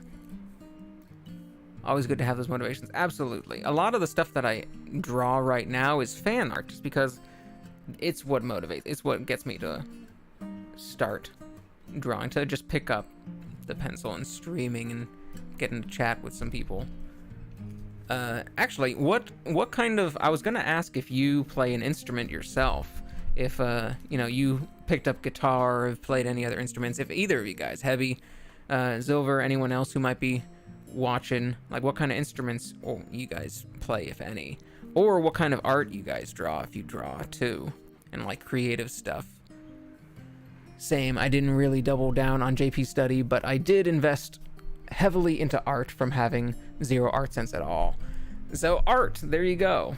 Always good to have those motivations. Absolutely. A lot of the stuff that I draw right now is fan art, just because it's what motivates. It's what gets me to start drawing, to just pick up the pencil and streaming and getting to chat with some people. Actually, what kind of... I was going to ask if you play an instrument yourself. If, you picked up guitar or have played any other instruments. If either of you guys, Heavy, Silver, anyone else who might be watching, like what kind of instruments you guys play, if any. Or what kind of art you guys draw, if you draw too. And like creative stuff. Same, I didn't really double down on JP study, but I did invest heavily into art from having zero art sense at all. So art, there you go.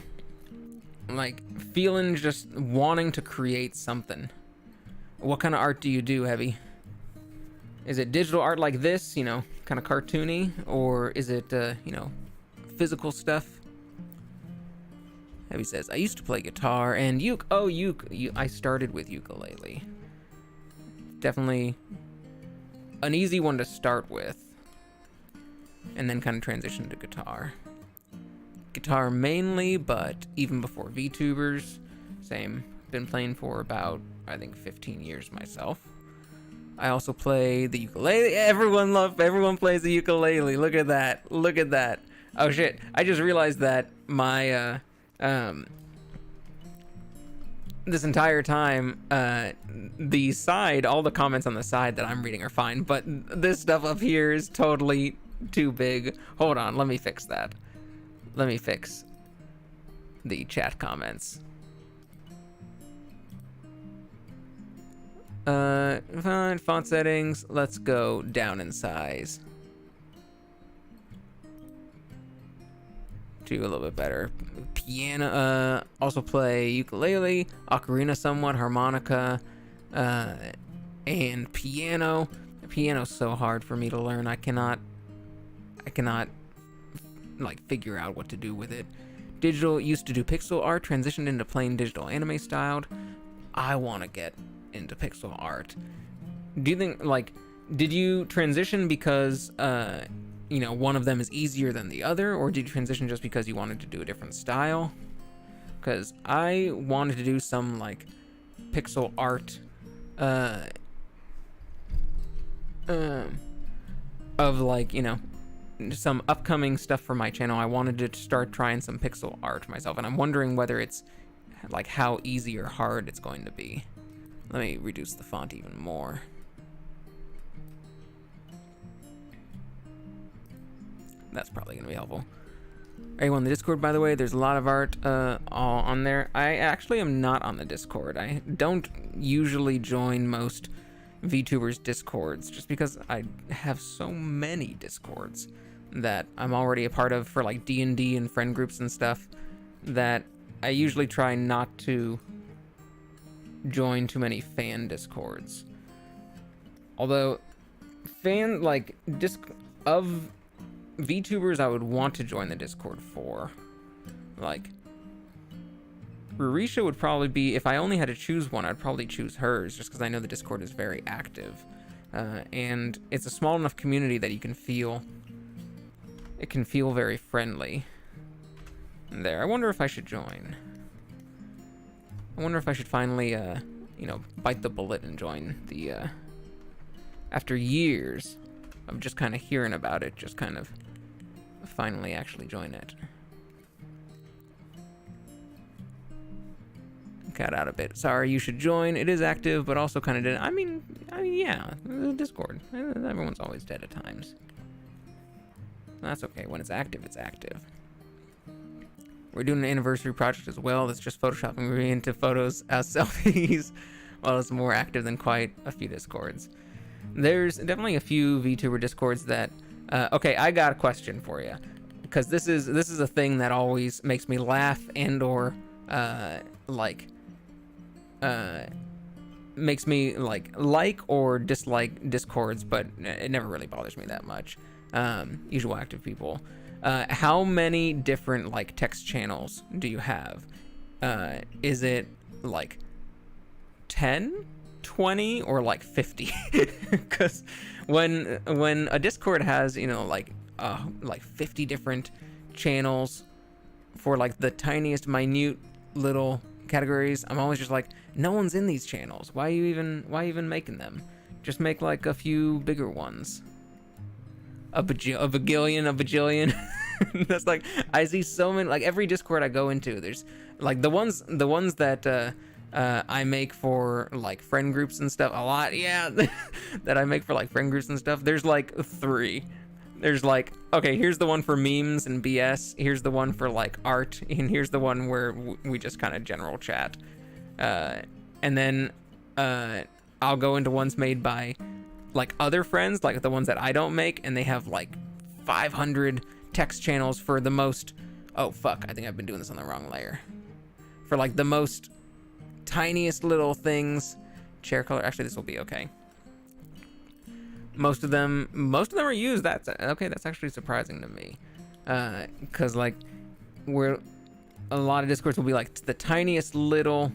Like feeling just wanting to create something. What kind of art do you do, Heavy? Is it digital art like this, kind of cartoony, or is it, physical stuff? Heavy says, I used to play guitar and I started with ukulele. Definitely an easy one to start with, and then kind of transition to guitar. Guitar mainly, but even before VTubers, same. Been playing for about, I think, 15 years myself. I also play the ukulele. Everyone plays the ukulele. Look at that. Oh shit, I just realized that my, this entire time, all the comments on the side that I'm reading are fine, but this stuff up here is totally too big. Hold on, let me fix that. Let me fix the chat comments. Fine, font settings, let's go down in size to a little bit better. Piano, also play ukulele, ocarina somewhat, harmonica, and piano. Piano's so hard for me to learn. I cannot like figure out what to do with it. Digital, used to do pixel art, transitioned into plain digital anime styled. I want to get into pixel art. Do you think, like, did you transition because one of them is easier than the other, or did you transition just because you wanted to do a different style? Because I wanted to do some like pixel art of like some upcoming stuff for my channel. I wanted to start trying some pixel art myself, and I'm wondering whether it's like how easy or hard it's going to be. Let me reduce the font even more. That's probably gonna be helpful. Are you on the Discord, by the way? There's a lot of art all on there. I actually am not on the Discord. I don't usually join most VTubers Discords, just because I have so many Discords that I'm already a part of for like D&D and friend groups and stuff, that I usually try not to join too many fan Discords. Although of VTubers I would want to join the Discord for, like Ririsya would probably be, if I only had to choose one, I'd probably choose hers, just because I know the Discord is very active, and it's a small enough community that it can feel very friendly. There, I wonder if I should join. I wonder if I should finally, bite the bullet and join the, after years of just kind of hearing about it, just kind of finally actually join it. Cut out a bit. Sorry, you should join. It is active, but also kind of dead. I mean, yeah, Discord. Everyone's always dead at times. That's okay. When it's active, it's active. We're doing an anniversary project as well. That's just photoshopping me into photos as selfies. Well, it's more active than quite a few Discords. There's definitely a few VTuber Discords that. Okay, I got a question for you, because this is a thing that always makes me laugh and or makes me like or dislike Discords, but it never really bothers me that much. Usual active people. How many different text channels do you have? Is it 10, 20, or 50? Because when a Discord has 50 different channels for the tiniest minute little categories, I'm always just no one's in these channels. Why even making them? Just make a few bigger ones. A bajillion. That's I see so many, every Discord I go into, there's the ones that I make for friend groups and stuff a lot, yeah. That I make for friend groups and stuff, there's 3. There's okay, here's the one for memes and BS, here's the one for art, and here's the one where we just kind of general chat. And then I'll go into ones made by other friends, the ones that I don't make, and they have 500 text channels for the most. Oh fuck, I think I've been doing this on the wrong layer. For the most tiniest little things. Chair color, actually this will be okay. Most of them are used. That's okay. That's actually surprising to me, because where a lot of Discords will be the tiniest little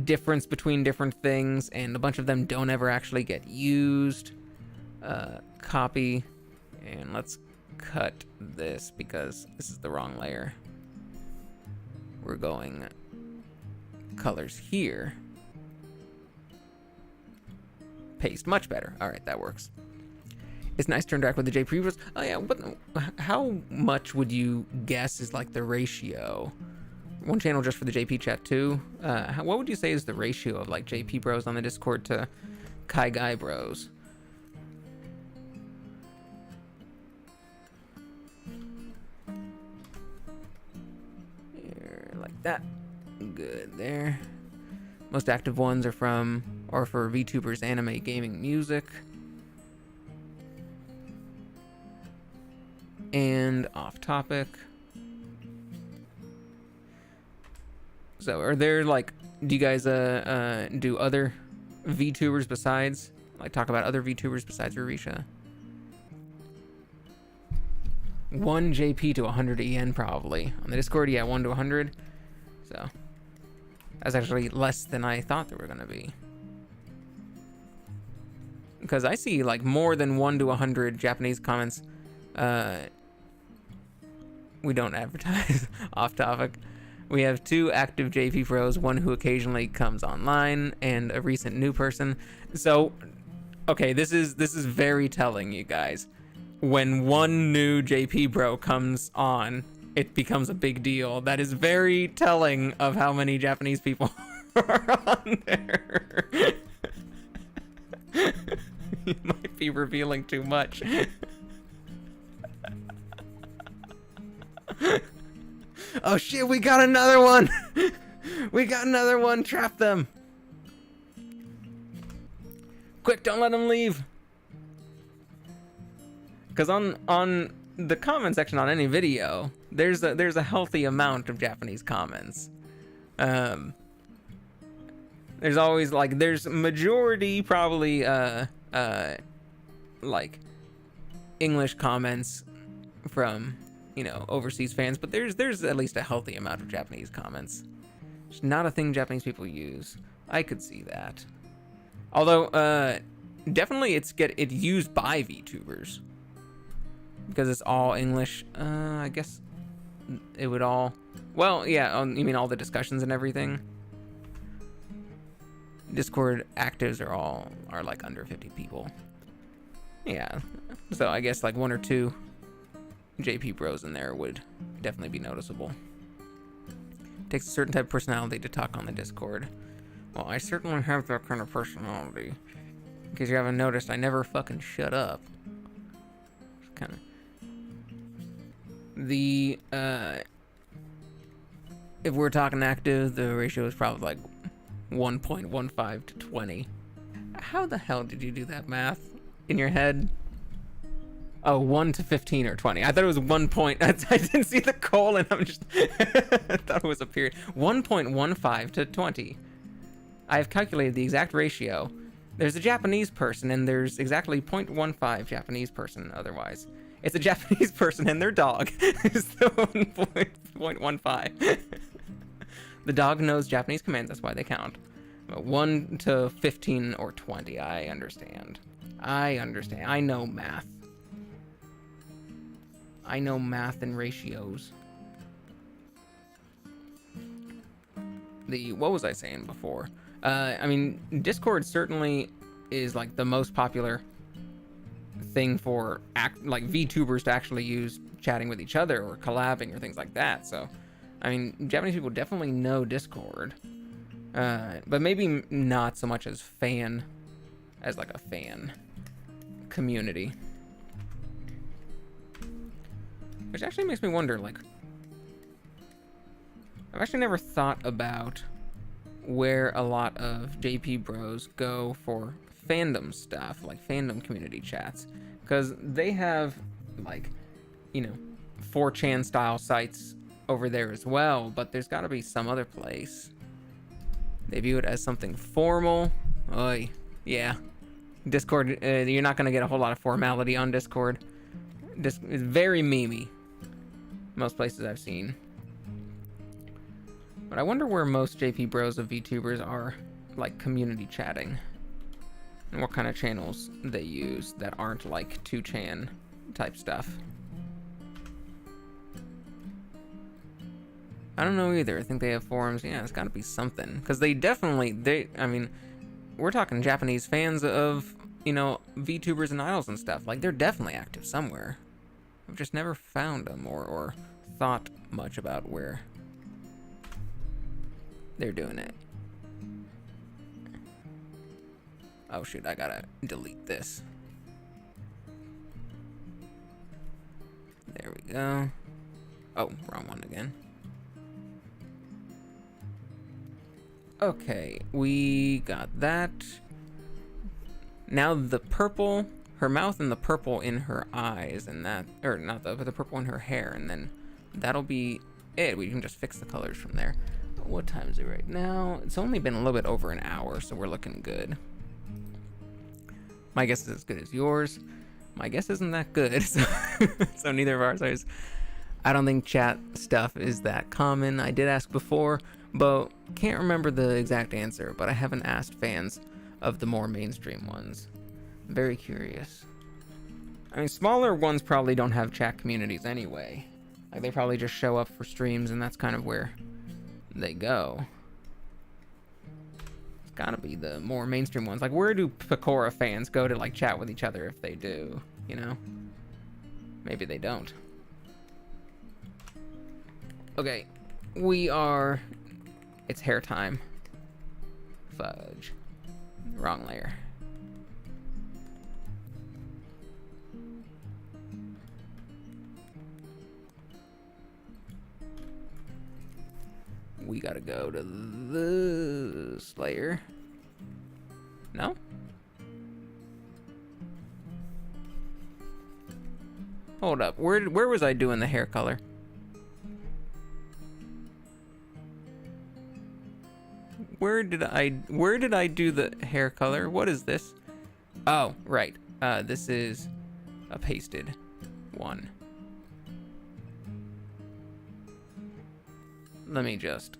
difference between different things, and a bunch of them don't ever actually get used. Copy, and let's cut this because this is the wrong layer. We're going colors here. Paste, much better. All right, that works. It's nice to interact with the JP bros. Oh yeah, but how much would you guess is the ratio? One channel just for the JP chat too. What would you say is the ratio of JP bros on the Discord to Kai Guy bros? Here, like that. Good there. Most active ones are for VTubers, anime, gaming, music. And off topic. So are there do you guys do other VTubers besides talk about other VTubers besides Ririsya? 1 JP to 100 EN probably. On the Discord, yeah, 1 to 100. So that's actually less than I thought there were gonna be. Because I see more than 1 to 100 Japanese comments. We don't advertise. Off topic. We have 2 active JP pros, one who occasionally comes online, and a recent new person. So, okay, this is very telling, you guys. When one new JP bro comes on, it becomes a big deal. That is very telling of how many Japanese people are on there. You might be revealing too much. Oh shit, we got another one! We got another one, trap them! Quick, don't let them leave! Because on the comment section on any video, there's a healthy amount of Japanese comments. There's always there's majority probably English comments from overseas fans, but there's at least a healthy amount of Japanese comments. It's not a thing Japanese people use. I could see that. Although definitely it's used by VTubers. Because it's all English. I guess it would all... Well, yeah, you mean all the discussions and everything? Discord actives are under 50 people. Yeah, so I guess like 1 or 2 JP bros in there would definitely be noticeable. Takes a certain type of personality to talk on the Discord. Well, I certainly have that kind of personality. In case you haven't noticed, I never fucking shut up. Kind of. The, if we're talking active, the ratio is probably like 1.15 to 20. How the hell did you do that math in your head? Oh, 1 to 15 or 20. I thought it was 1 point. I didn't see the colon. I'm just, I thought it was a period. 1.15 to 20. I've calculated the exact ratio. There's a Japanese person, and there's exactly 0.15 Japanese person otherwise. It's a Japanese person and their dog is the 1.15. The dog knows Japanese commands, that's why they count. 1 to 15 or 20, I understand. I know math. I know math and ratios. What was I saying before? I mean, Discord certainly is like the most popular thing for like VTubers to actually use chatting with each other or collabing or things like that. So, I mean, Japanese people definitely know Discord, but maybe not so much as like a fan community. Which actually makes me wonder, like, I've actually never thought about where a lot of JP bros go for fandom stuff, like fandom community chats, because they have, like, you know, 4chan style sites over there as well, but there's got to be some other place. They view it as something formal. Oy, yeah. Discord, you're not going to get a whole lot of formality on Discord. It's very memey. Most places I've seen. But I wonder where most JP bros of VTubers are, like, community chatting. And what kind of channels they use that aren't, like, 2chan type stuff. I don't know either. I think they have forums. Yeah, it's gotta be something. Because I mean, we're talking Japanese fans of, you know, VTubers and idols and stuff. Like, they're definitely active somewhere. I've just never found them or thought much about where they're doing it. Oh shoot, I gotta delete this. There we go. Oh, wrong one again. Okay, we got that. Now the purple, her mouth and the purple in her eyes, and that, or not the, but the purple in her hair, and then that'll be it. We can just fix the colors from there. What time is it right now? It's only been a little bit over an hour, so we're looking good. My guess is as good as yours. My guess isn't that good, so neither of ours is. I don't think chat stuff is that common. I did ask before, but can't remember the exact answer, but I haven't asked fans of the more mainstream ones. I'm very curious. I mean, smaller ones probably don't have chat communities anyway. Like, they probably just show up for streams, and that's kind of where they go. It's gotta be the more mainstream ones. Like, where do Pecora fans go to, like, chat with each other if they do, you know? Maybe they don't. Okay, it's hair time. Fudge. Wrong layer. We gotta go to this layer. No? Hold up. Where was I doing the hair color? Where did I do the hair color? What is this? Oh, right. This is a pasted one. Let me just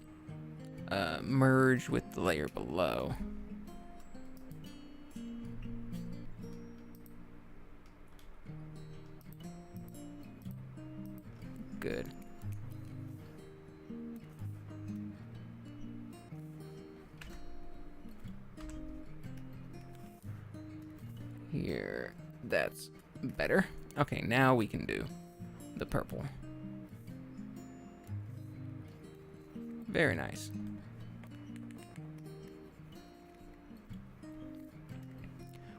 merge with the layer below. Good. Here. That's better. Okay, now we can do the purple. Very nice.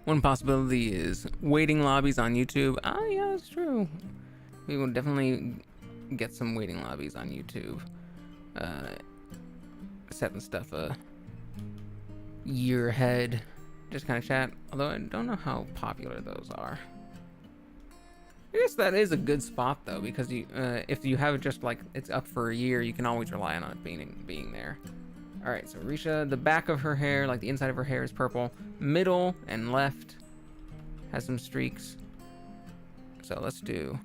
One possibility is waiting lobbies on YouTube. Ah, yeah, that's true. We will definitely get some waiting lobbies on YouTube. Setting stuff a year ahead. Just kind of chat. Although I don't know how popular those are. I guess that is a good spot though, because you, if you have it just like it's up for a year, you can always rely on it being there. All right, so Ririsya, the back of her hair, like the inside of her hair, is purple. Middle and left has some streaks. So let's do.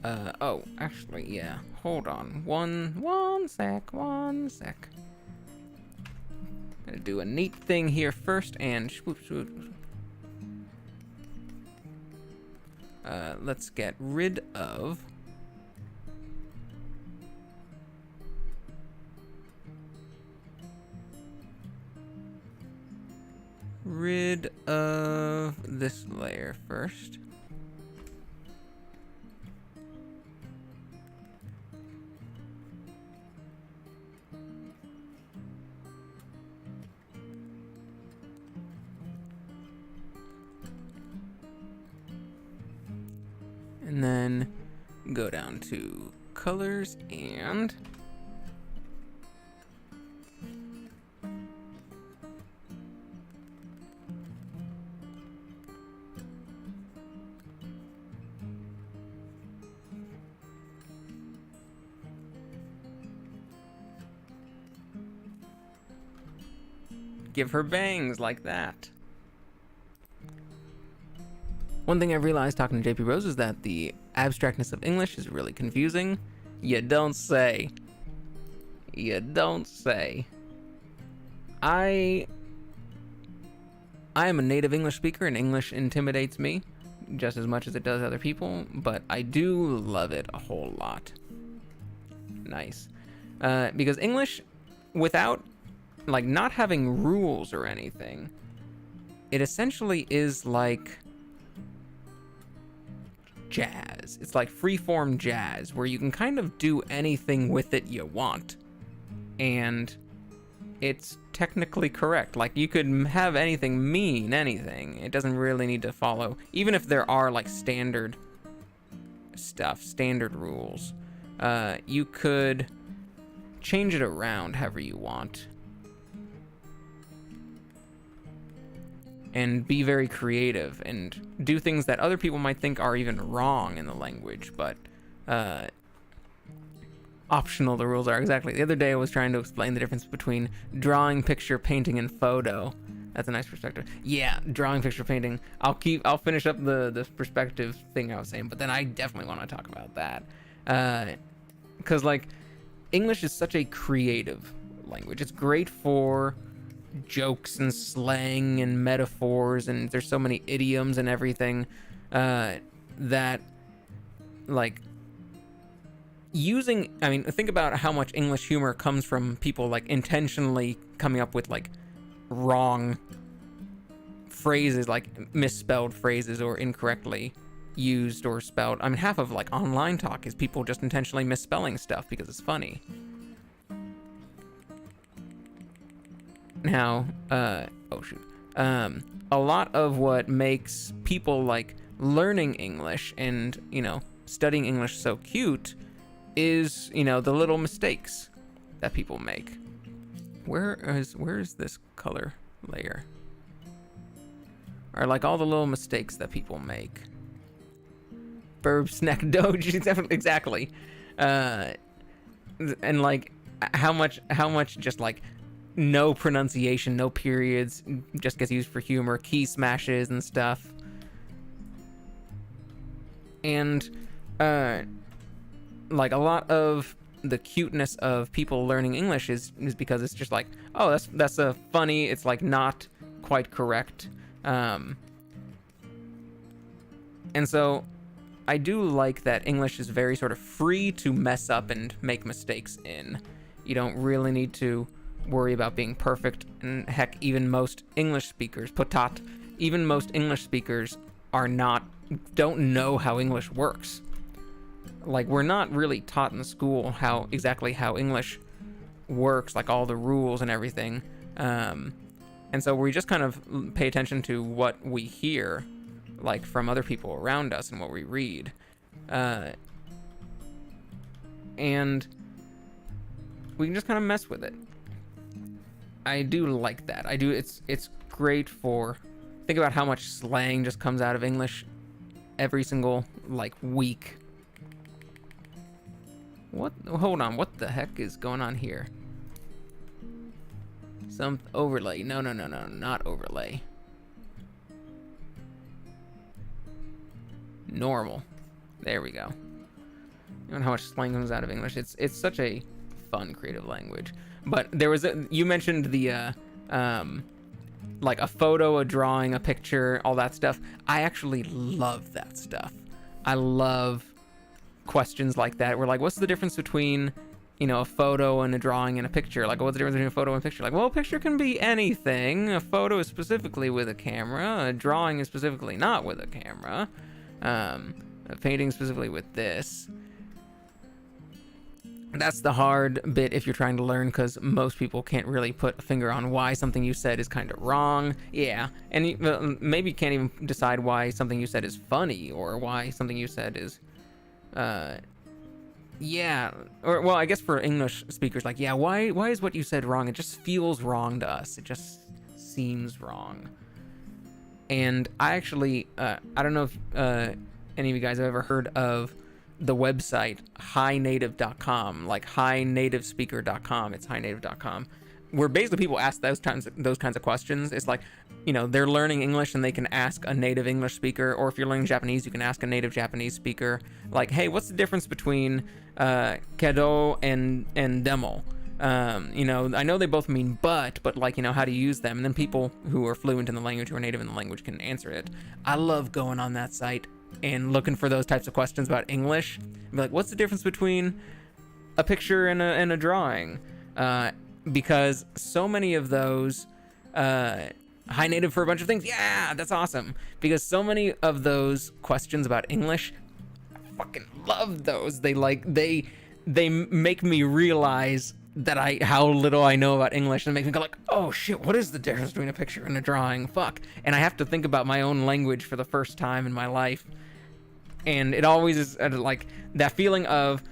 Oh, actually, yeah. Hold on, one sec. Gonna do a neat thing here first, and swoop. Let's get rid of this layer first. And then go down to colors and give her bangs like that. One thing I've realized talking to JP Rose is that the abstractness of English is really confusing. You don't say. You don't say. I am a native English speaker, and English intimidates me just as much as it does other people, but I do love it a whole lot. Nice. Because English, without, like, not having rules or anything, it essentially is like jazz. It's like freeform jazz where you can kind of do anything with it you want, and it's technically correct. Like, you could have anything mean anything. It doesn't really need to follow, even if there are like standard stuff, standard rules. You could change it around however you want and be very creative and do things that other people might think are even wrong in the language, but optional the rules are. Exactly. The other day I was trying to explain the difference between drawing, picture, painting, and photo. That's a nice perspective. Yeah, drawing, picture, painting. I'll finish up the perspective thing I was saying, but then I definitely want to talk about that. Because like, English is such a creative language. It's great for jokes and slang and metaphors, and there's so many idioms and everything that, like, using, I mean, think about how much English humor comes from people like intentionally coming up with like wrong phrases, like misspelled phrases or incorrectly used or spelled. I mean, half of like online talk is people just intentionally misspelling stuff because it's funny. Now, oh shoot. A lot of what makes people like learning English and, you know, studying English so cute is, you know, the little mistakes that people make. Where is this color layer? Or like all the little mistakes that people make. Burb snack doge, exactly. And like how much just like no pronunciation, no periods, just gets used for humor, key smashes and stuff. And like a lot of the cuteness of people learning English is because it's just like, oh, that's a funny, it's like not quite correct. And so I do like that English is very sort of free to mess up and make mistakes in. You don't really need to worry about being perfect, and heck, even most English speakers, even most English speakers don't know how English works. Like, we're not really taught in school exactly how English works, like all the rules and everything. And so we just kind of pay attention to what we hear, like from other people around us and what we read. And we can just kind of mess with it. I do like that. It's great for, think about how much slang just comes out of English every single, like, week. Hold on, what the heck is going on here? Some overlay. No, not overlay. Normal. There we go. You know how much slang comes out of English. It's such a fun creative language. But there was you mentioned the like a photo, a drawing, a picture, all that stuff. I actually love that stuff. I love questions like that. We're like, what's the difference between, a photo and a drawing and a picture? Like, what's the difference between a photo and a picture? Like, well, a picture can be anything. A photo is specifically with a camera. A drawing is specifically not with a camera. A painting specifically with this. That's the hard bit if you're trying to learn, because most people can't really put a finger on why something you said is kind of wrong. Yeah, and maybe you can't even decide why something you said is funny, or why something you said is, yeah, or, well, I guess for English speakers, like, yeah, why is what you said wrong? It just feels wrong to us. It just seems wrong. And I actually, I don't know if any of you guys have ever heard of the website hinative.com, like hinativespeaker.com. It's hinative.com, where basically people ask those kinds of questions. It's like, they're learning English and they can ask a native English speaker, or if you're learning Japanese, you can ask a native Japanese speaker, like, hey, what's the difference between kedo and demo? I know they both mean but like, how to use them. And then people who are fluent in the language, who are native in the language, can answer it. I love going on that site and looking for those types of questions about English. Be like, what's the difference between a picture and a drawing? Because so many of those, high native for a bunch of things. Yeah, that's awesome. Because so many of those questions about English, I fucking love those. They make me realize that how little I know about English, and make me go like, oh shit, what is the difference between a picture and a drawing? Fuck. And I have to think about my own language for the first time in my life. And it always is like that feeling of,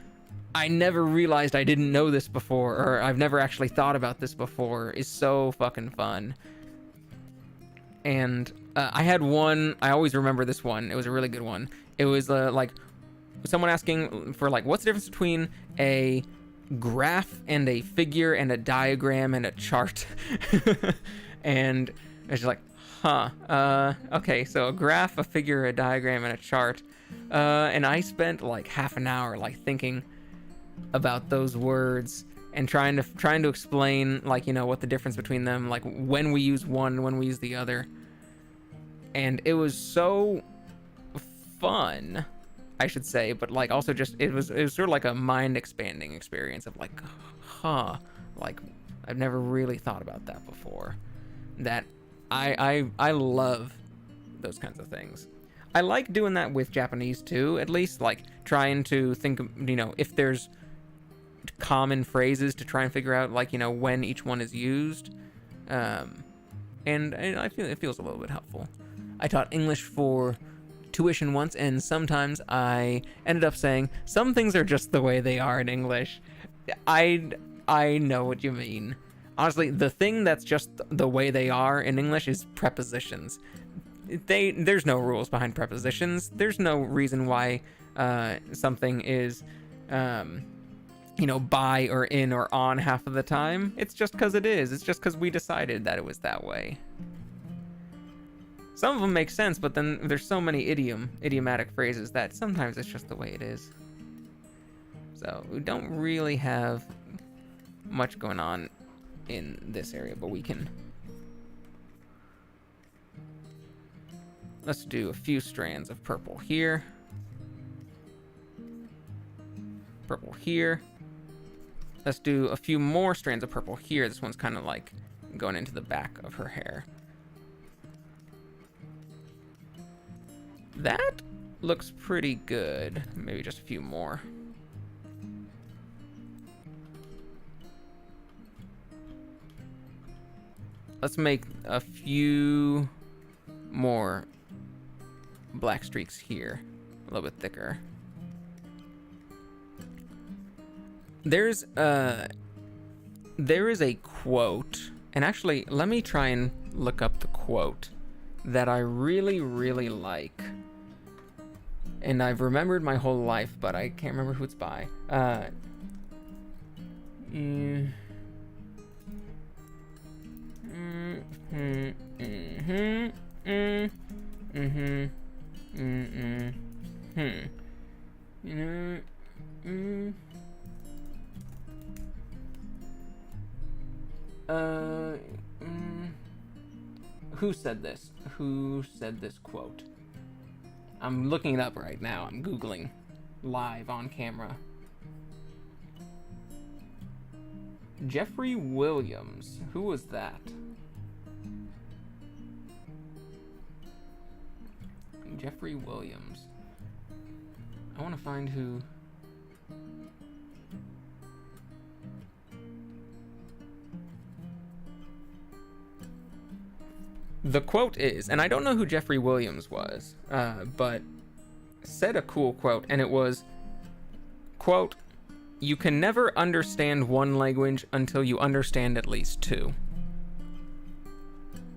I never realized I didn't know this before, or I've never actually thought about this before, is so fucking fun. And I had one, I always remember this one. It was a really good one. It was like someone asking for, like, what's the difference between a graph and a figure and a diagram and a chart? And it's just like, okay, so a graph, a figure, a diagram, and a chart. And I spent like half an hour like thinking about those words and trying to explain, like, what the difference between them, like when we use one, when we use the other. And it was so fun, I should say, but like also just it was sort of like a mind expanding experience of like, like I've never really thought about that before. That I love those kinds of things. I like doing that with Japanese too, at least, like trying to think of, if there's common phrases to try and figure out, like, when each one is used. And I feel it feels a little bit helpful. I taught English for tuition once, and sometimes I ended up saying, some things are just the way they are in English. I know what you mean. Honestly, the thing that's just the way they are in English is prepositions. There's no rules behind prepositions. There's no reason why something is, by or in or on half of the time. It's just because it is. It's just because we decided that it was that way. Some of them make sense, but then there's so many idiomatic phrases that sometimes it's just the way it is. So we don't really have much going on in this area, but we can. Let's do a few strands of purple here. Purple here. Let's do a few more strands of purple here. This one's kind of like going into the back of her hair. That looks pretty good. Maybe just a few more. Let's make a few more black streaks here, a little bit thicker. There is a quote, and actually, let me try and look up the quote that I really, really like. And I've remembered my whole life, but I can't remember who it's by. Who said this? Who said this quote? I'm looking it up right now. I'm Googling live on camera. Jeffrey Williams. Who was that? Jeffrey Williams. I want to find who... The quote is, and I don't know who Jeffrey Williams was, but said a cool quote, and it was, quote, "You can never understand one language until you understand at least two."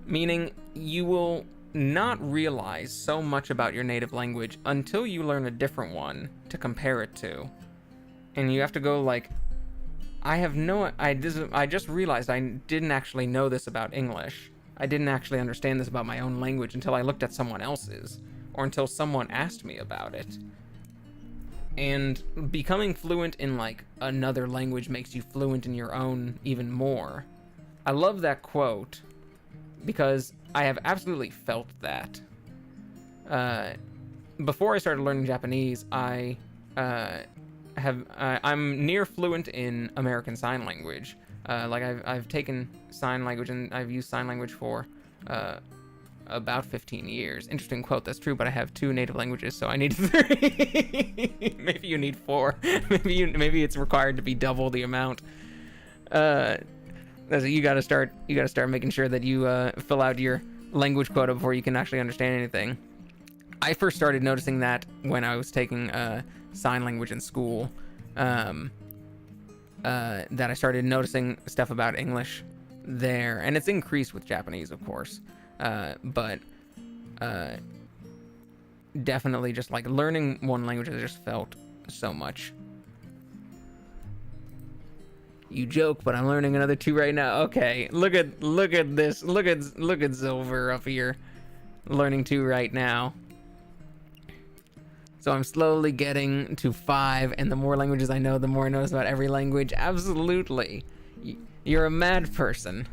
Meaning, you will not realize so much about your native language until you learn a different one to compare it to. And you have to go like, I just realized I didn't actually know this about English. I didn't actually understand this about my own language until I looked at someone else's, or until someone asked me about it. And becoming fluent in like another language makes you fluent in your own even more. I love that quote because I have absolutely felt that. Before I started learning Japanese, I'm near fluent in American Sign Language. Like I've taken sign language and I've used sign language for about 15 years. Interesting quote, that's true, but I have 2 native languages, so I need 3. Maybe you need 4. Maybe it's required to be double the amount. You gotta start making sure that you fill out your language quota before you can actually understand anything. I first started noticing that when I was taking sign language in school. That I started noticing stuff about English there, and it's increased with Japanese, of course, but definitely just like learning one language, I just felt so much. You joke, but I'm learning another 2 right now. Okay, look at this. Look at Silver up here, learning 2 right now. So I'm slowly getting to 5, and the more languages I know, the more I notice about every language. Absolutely. You're a mad person.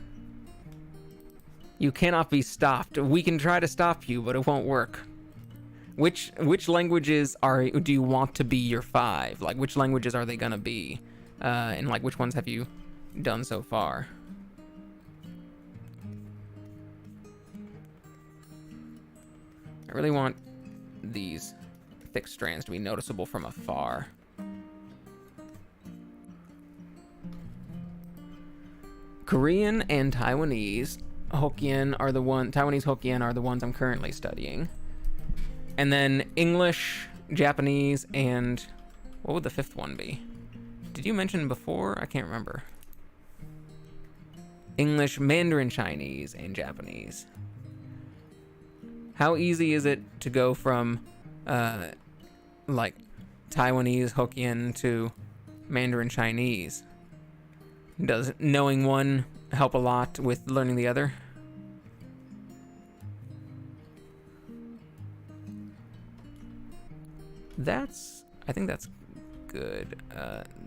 You cannot be stopped. We can try to stop you, but it won't work. Which languages do you want to be your 5? Like, which languages are they gonna be? And like, which ones have you done so far? I really want these thick strands to be noticeable from afar. Korean and Taiwanese Hokkien are the ones I'm currently studying. And then English, Japanese, and what would the 5th one be? Did you mention before? I can't remember. English, Mandarin Chinese, and Japanese. How easy is it to go from like Taiwanese Hokkien to Mandarin Chinese? Does knowing one help a lot with learning the other? I think that's good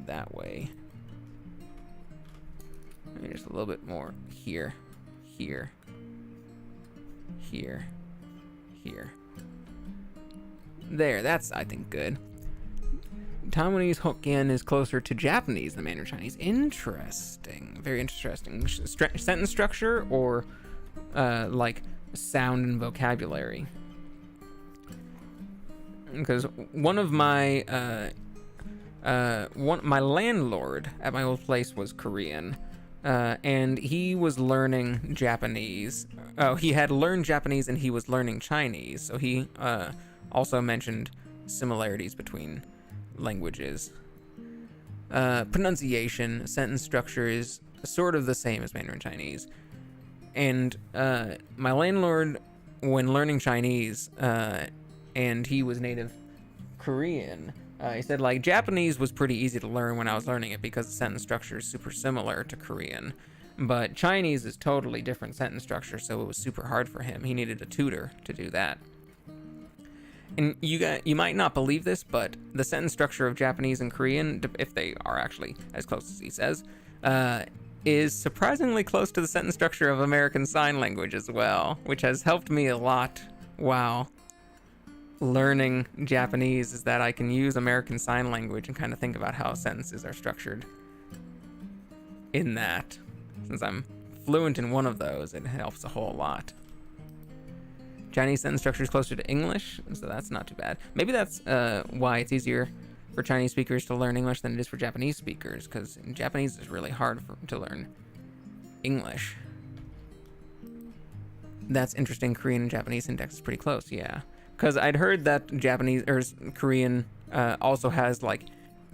that way. Maybe just a little bit more here, here, here, here. There, that's, I think, good. Taiwanese Hokkien is closer to Japanese than Mandarin Chinese. Interesting. Very interesting. Sentence structure or like sound and vocabulary? because one of my my landlord at my old place was Korean, and he was learning Japanese. Oh, he had learned Japanese and he was learning Chinese, so he also mentioned similarities between languages. Pronunciation, sentence structure is sort of the same as Mandarin Chinese. And my landlord, when learning Chinese, and he was native Korean, he said, like, Japanese was pretty easy to learn when I was learning it because the sentence structure is super similar to Korean. But Chinese is totally different sentence structure, so it was super hard for him. He needed a tutor to do that. And you might not believe this, but the sentence structure of Japanese and Korean, if they are actually as close as he says, is surprisingly close to the sentence structure of American Sign Language as well, which has helped me a lot while learning Japanese, is that I can use American Sign Language and kind of think about how sentences are structured in that. Since I'm fluent in one of those, it helps a whole lot. Chinese sentence structure is closer to English, so that's not too bad. Maybe that's why it's easier for Chinese speakers to learn English than it is for Japanese speakers, because Japanese is really hard to learn English. That's interesting. Korean and Japanese syntax is pretty close, yeah. Because I'd heard that Japanese or Korean also has like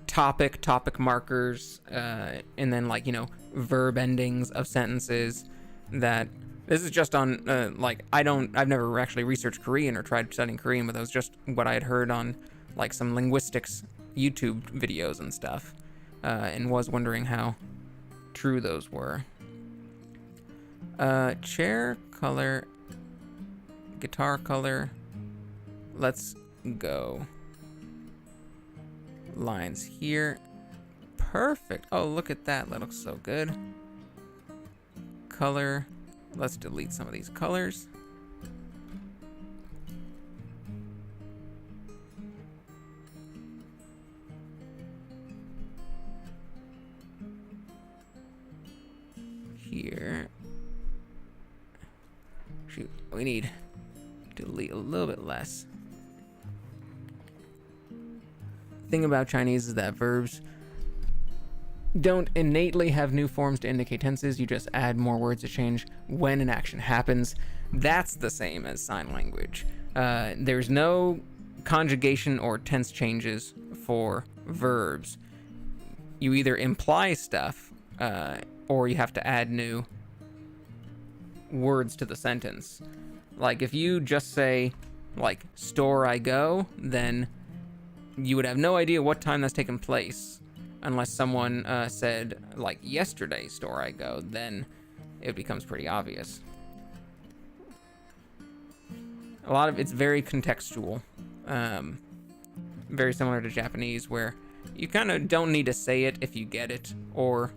topic markers, and then like, you know, verb endings of sentences. That this is just on like I've never actually researched Korean or tried studying Korean, but that was just what I had heard on like some linguistics YouTube videos and stuff, and was wondering how true those were. Chair color, guitar color. Let's go. Lines here. Perfect. Oh, look at that. That looks so good. Color. Let's delete some of these colors. Here. Shoot, we need to delete a little bit less. Thing about Chinese is that verbs don't innately have new forms to indicate tenses. You just add more words to change when an action happens. That's the same as sign language. There's no conjugation or tense changes for verbs. You either imply stuff, or you have to add new words to the sentence. Like if you just say, like, store I go, then you would have no idea what time that's taken place unless someone said, like, yesterday, store I go, then it becomes pretty obvious. A lot of it's very contextual, very similar to Japanese, where you kind of don't need to say it if you get it, or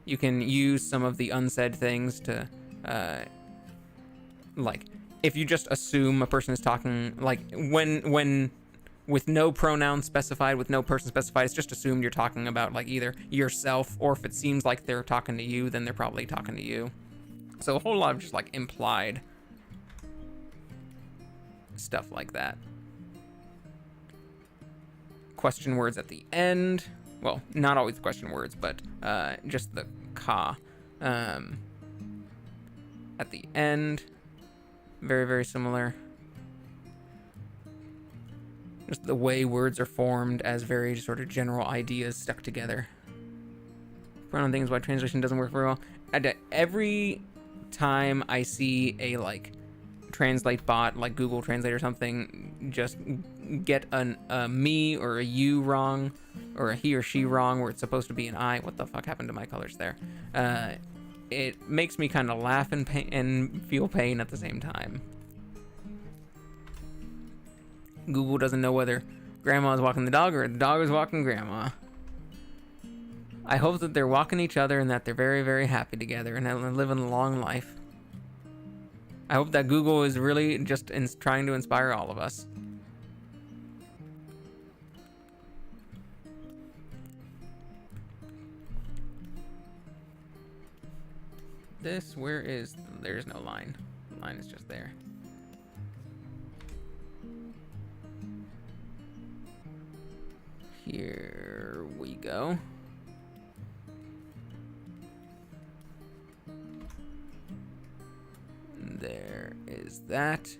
you can use some of the unsaid things to, like, if you just assume a person is talking, like, when with no pronoun specified, with no person specified, it's just assumed you're talking about, like, either yourself, or if it seems like they're talking to you, then they're probably talking to you. So a whole lot of just, like, implied stuff like that. Question words at the end. Well, not always question words, but just the ka at the end. Very, very similar. Just the way words are formed as very sort of general ideas stuck together. Pronoun things why translation doesn't work very well. Every time I see a, like, translate bot, like Google Translate or something, just get a me or a you wrong, or a he or she wrong where it's supposed to be an I. What the fuck happened to my colors there? It makes me kind of laugh and feel pain at the same time. Google doesn't know whether grandma is walking the dog or the dog is walking grandma. I hope that they're walking each other and that they're very, very happy together and living a long life. I hope that Google is really just trying to inspire all of us. There's no line. The line is just there. Here we go. There is that.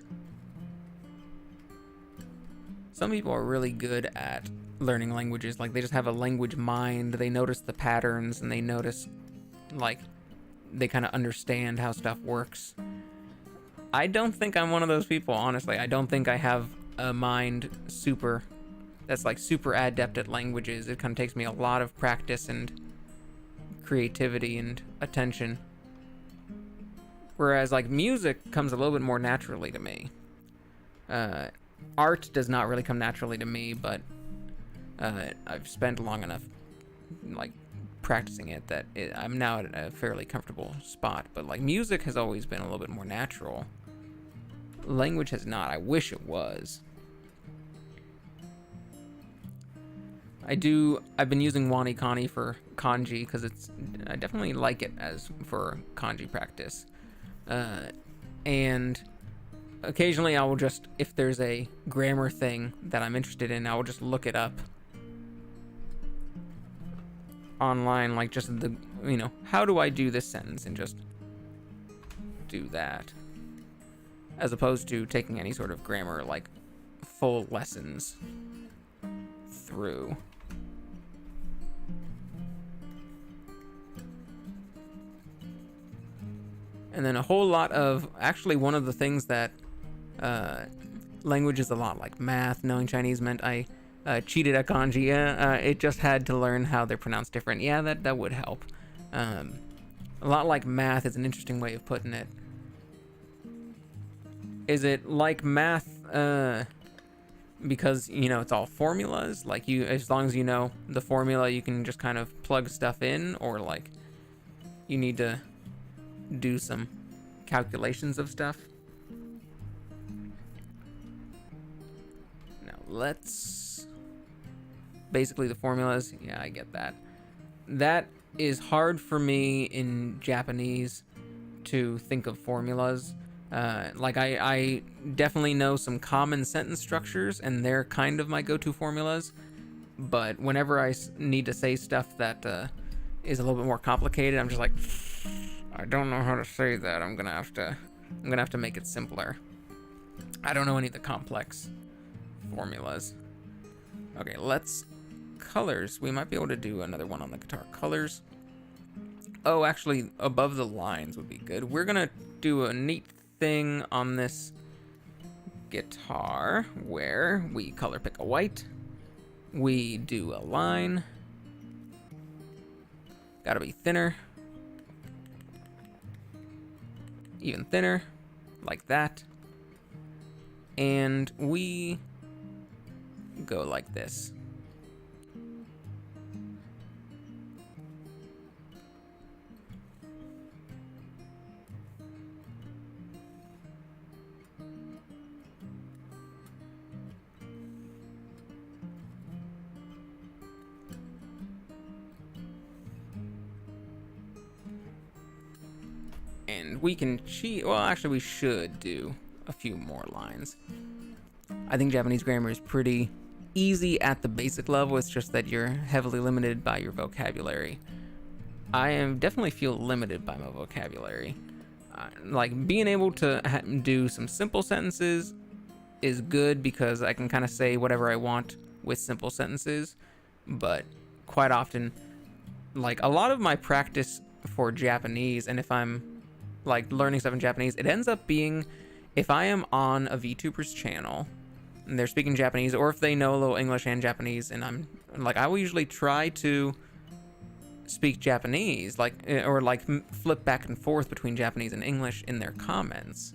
Some people are really good at learning languages. Like, they just have a language mind. They notice the patterns and they notice, like, they kind of understand how stuff works. I don't think I'm one of those people, honestly. I don't think I have a mind that's like super adept at languages. It kind of takes me a lot of practice and creativity and attention. Whereas, like, music comes a little bit more naturally to me. Art does not really come naturally to me, but I've spent long enough, like, practicing it that I'm now at a fairly comfortable spot. But, like, music has always been a little bit more natural. Language has not. I wish it was. I've been using WaniKani for kanji because I definitely like it as for kanji practice. And occasionally I will just, if there's a grammar thing that I'm interested in, I will just look it up online, like just how do I do this sentence, and just do that. As opposed to taking any sort of grammar, like, full lessons through. And then a whole lot of, actually one of the things that language is a lot like math. Knowing Chinese meant I cheated at kanji. It just had to learn how they're pronounced different. Yeah, that would help. A lot like math is an interesting way of putting it. Is it like math because, it's all formulas? Like, as long as you know the formula, you can just kind of plug stuff in? Or, like, you need to do some calculations of stuff? Now, basically the formulas, yeah, I get that. That is hard for me in Japanese to think of formulas. Like, I definitely know some common sentence structures, and they're kind of my go-to formulas. But whenever I need to say stuff that is a little bit more complicated, I'm just like, I don't know how to say that. I'm gonna have to make it simpler. I don't know any of the complex formulas. Okay, colors. We might be able to do another one on the guitar. Colors. Oh, actually, above the lines would be good. We're gonna do a neat thing on this guitar where we color pick a white. We do a line. Gotta be thinner. Even thinner, like that. And we go like this. And we can cheat. Well, actually, we should do a few more lines. I think Japanese grammar is pretty easy at the basic level. It's just that you're heavily limited by your vocabulary. I definitely feel limited by my vocabulary. Like, being able to do some simple sentences is good because I can kind of say whatever I want with simple sentences. But quite often, like, a lot of my practice for Japanese, and if I'm like learning stuff in Japanese, it ends up being if I am on a VTuber's channel and they're speaking Japanese, or if they know a little English and Japanese, and I'm like, I will usually try to speak Japanese, like, or like flip back and forth between Japanese and English in their comments.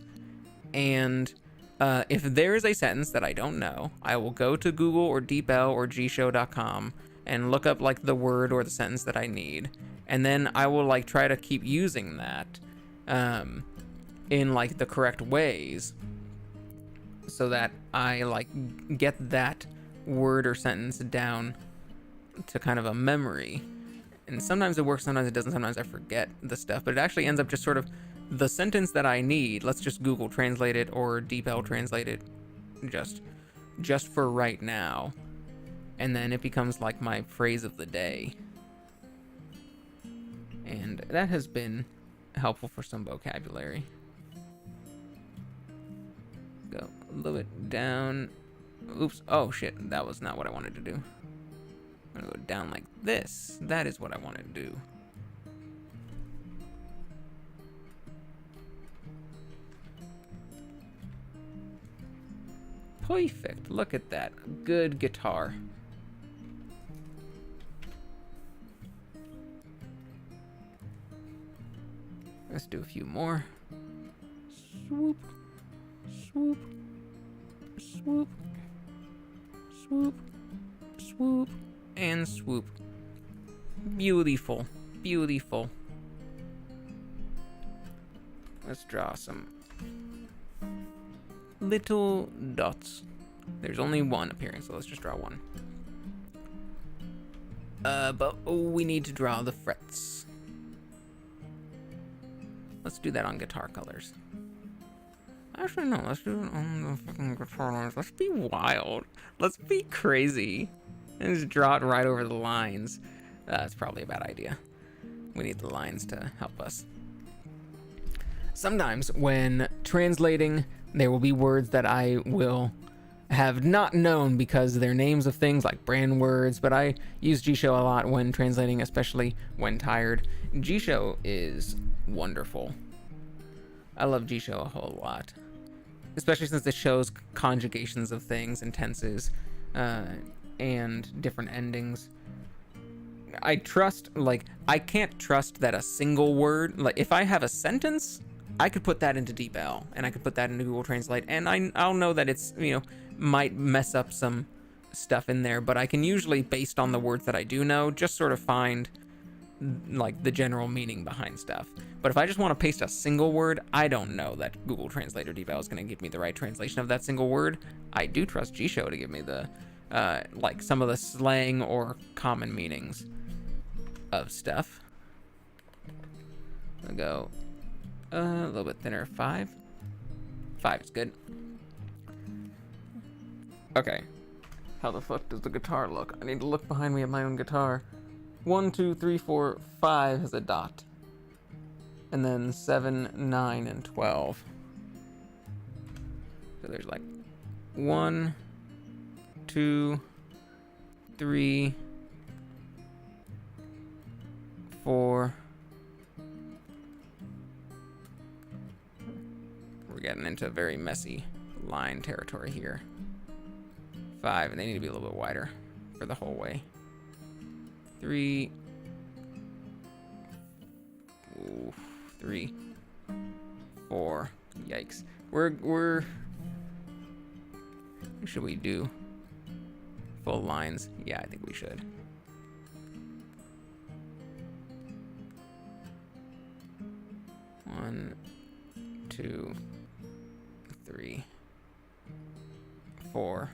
And if there is a sentence that I don't know, I will go to Google or DeepL or gshow.com and look up like the word or the sentence that I need, and then I will like try to keep using that in like the correct ways, so that I like get that word or sentence down to kind of a memory. And sometimes it works, sometimes it doesn't, sometimes I forget the stuff, but it actually ends up just sort of the sentence that I need. Let's just Google translate it or DeepL translate it just for right now. and then it becomes like my phrase of the day. And that has been helpful for some vocabulary. Go a little bit down. Oops. Oh shit, that was not what I wanted to do. I'm gonna go down like this. That is what I wanted to do. Perfect. Look at that. Good guitar. Let's do a few more. Swoop, swoop, swoop, swoop, swoop, and swoop. Beautiful, beautiful. Let's draw some little dots. There's only one appearing, so let's just draw one. But we need to draw the frets. Let's do that on guitar colors. Actually, no, let's do it on the fucking guitar lines. Let's be wild. Let's be crazy. And just draw it right over the lines. That's probably a bad idea. We need the lines to help us. Sometimes when translating, there will be words that I will have not known because they're names of things like brand words, but I use Jisho a lot when translating, especially when tired. Jisho is wonderful. I love Jisho a whole lot, especially since it shows conjugations of things and tenses and different endings. I can't trust that a single word, like if I have a sentence, I could put that into DeepL and I could put that into Google Translate, and I'll know that it's, might mess up some stuff in there, but I can usually, based on the words that I do know, just sort of find like the general meaning behind stuff. But if I just want to paste a single word, I don't know that Google Translate or DeepL is going to give me the right translation of that single word. I do trust Jisho to give me the like some of the slang or common meanings of stuff. I'll go a little bit thinner. 5 is good. Okay, how the fuck does the guitar look? I need to look behind me at my own guitar. 1, 2, 3, 4, 5 has a dot, and then 7, 9, and 12. So there's like 1, 2, 3, 4. We're getting into very messy line territory here. 5, and they need to be a little bit wider for the whole way. 3. Ooh, 3, 4. Yikes. We're. Should we do full lines? Yeah, I think we should. One, 2, 3, 4,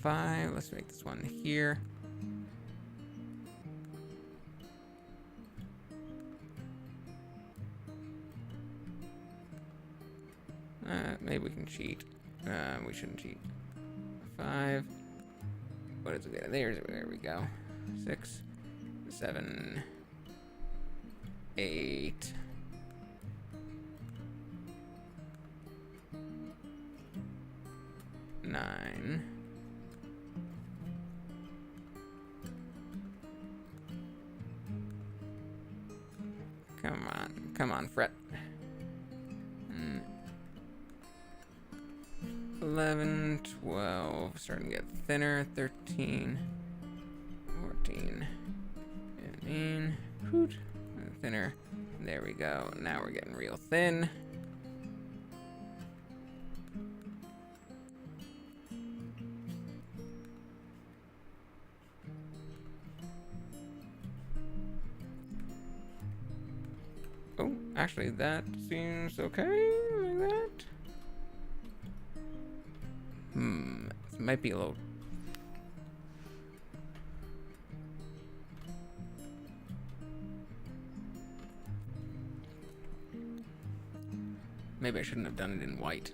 5. Let's make this one here. Maybe we can cheat. We shouldn't cheat. 5. What is it? There we go. 6, 7, 8. 9. Come on, fret. 11, 12, starting to get thinner. 13, 14, 15, thinner. There we go. Now we're getting real thin. Oh, actually, that seems okay like that. It might be a little. Maybe I shouldn't have done it in white.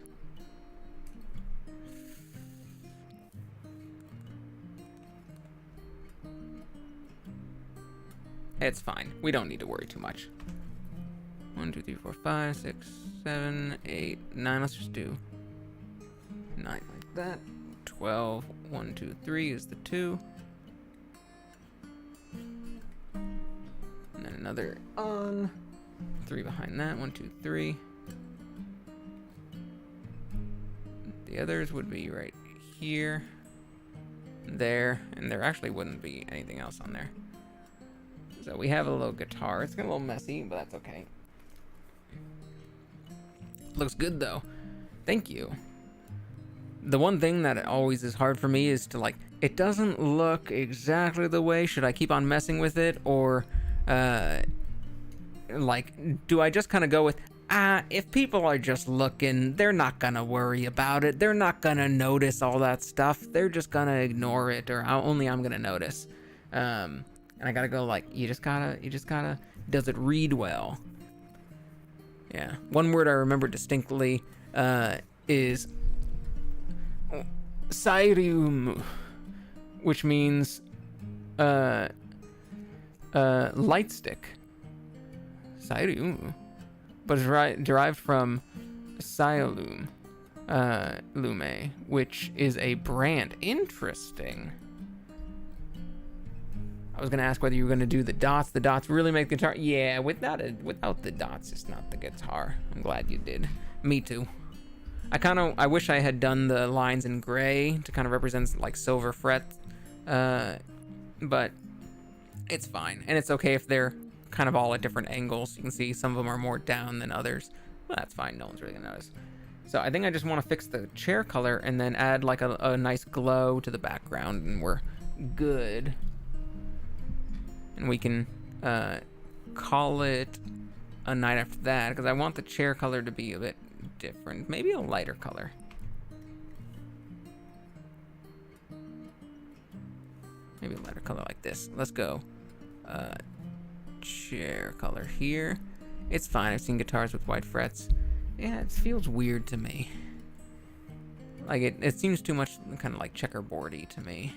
It's fine. We don't need to worry too much. 1, 2, 3, 4, 5, 6, 7, 8, 9. Let's just do 9 like that. 12. 1, 2, 3 is the 2. And then another on. 3 behind that. 1, 2, 3. The others would be right here, there, and there actually wouldn't be anything else on there. So we have a little guitar. It's a little messy, but that's okay. Looks good though. Thank you. The one thing that always is hard for me is to like, it doesn't look exactly the way. Should I keep on messing with it, or like, do I just kind of go with, if people are just looking, they're not gonna worry about it. They're not gonna notice all that stuff. They're just gonna ignore it, or only I'm gonna notice. And I gotta go like, you just gotta, does it read well? Yeah. One word I remember distinctly is Sairium, which means light stick. Sairium. But it's derived from Sialume, Lume, which is a brand. Interesting. I was gonna ask whether you were gonna do the dots. The dots really make the guitar. Yeah, without the dots, it's not the guitar. I'm glad you did. Me too. I wish I had done the lines in gray to kind of represent like silver frets, but it's fine, and it's okay if they're kind of all at different angles. You can see some of them are more down than others. Well, that's fine. No one's really gonna notice. So I think I just want to fix the chair color and then add like a nice glow to the background, and we're good. And we can call it a night after that, because I want the chair color to be a bit different. Maybe a lighter color. Maybe a lighter color like this. Let's go. Chair color here. It's fine. I've seen guitars with white frets. Yeah, it feels weird to me. Like it seems too much kind of like checkerboardy to me.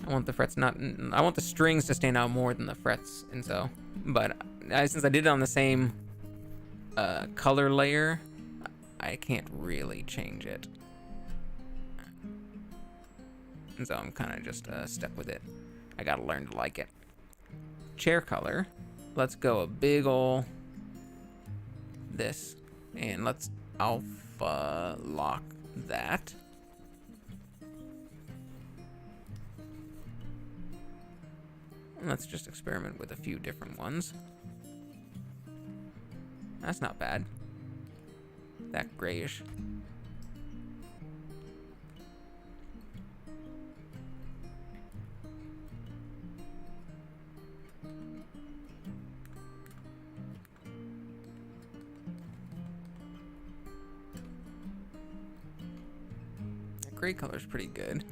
I want the frets I want the strings to stand out more than the frets, and so, but since I did it on the same color layer, I can't really change it. And so I'm kind of just stuck with it. I gotta learn to like it. Chair color. Let's go a big ol' this. And let's alpha lock that. And let's just experiment with a few different ones. That's not bad. That grayish. Gray color's pretty good.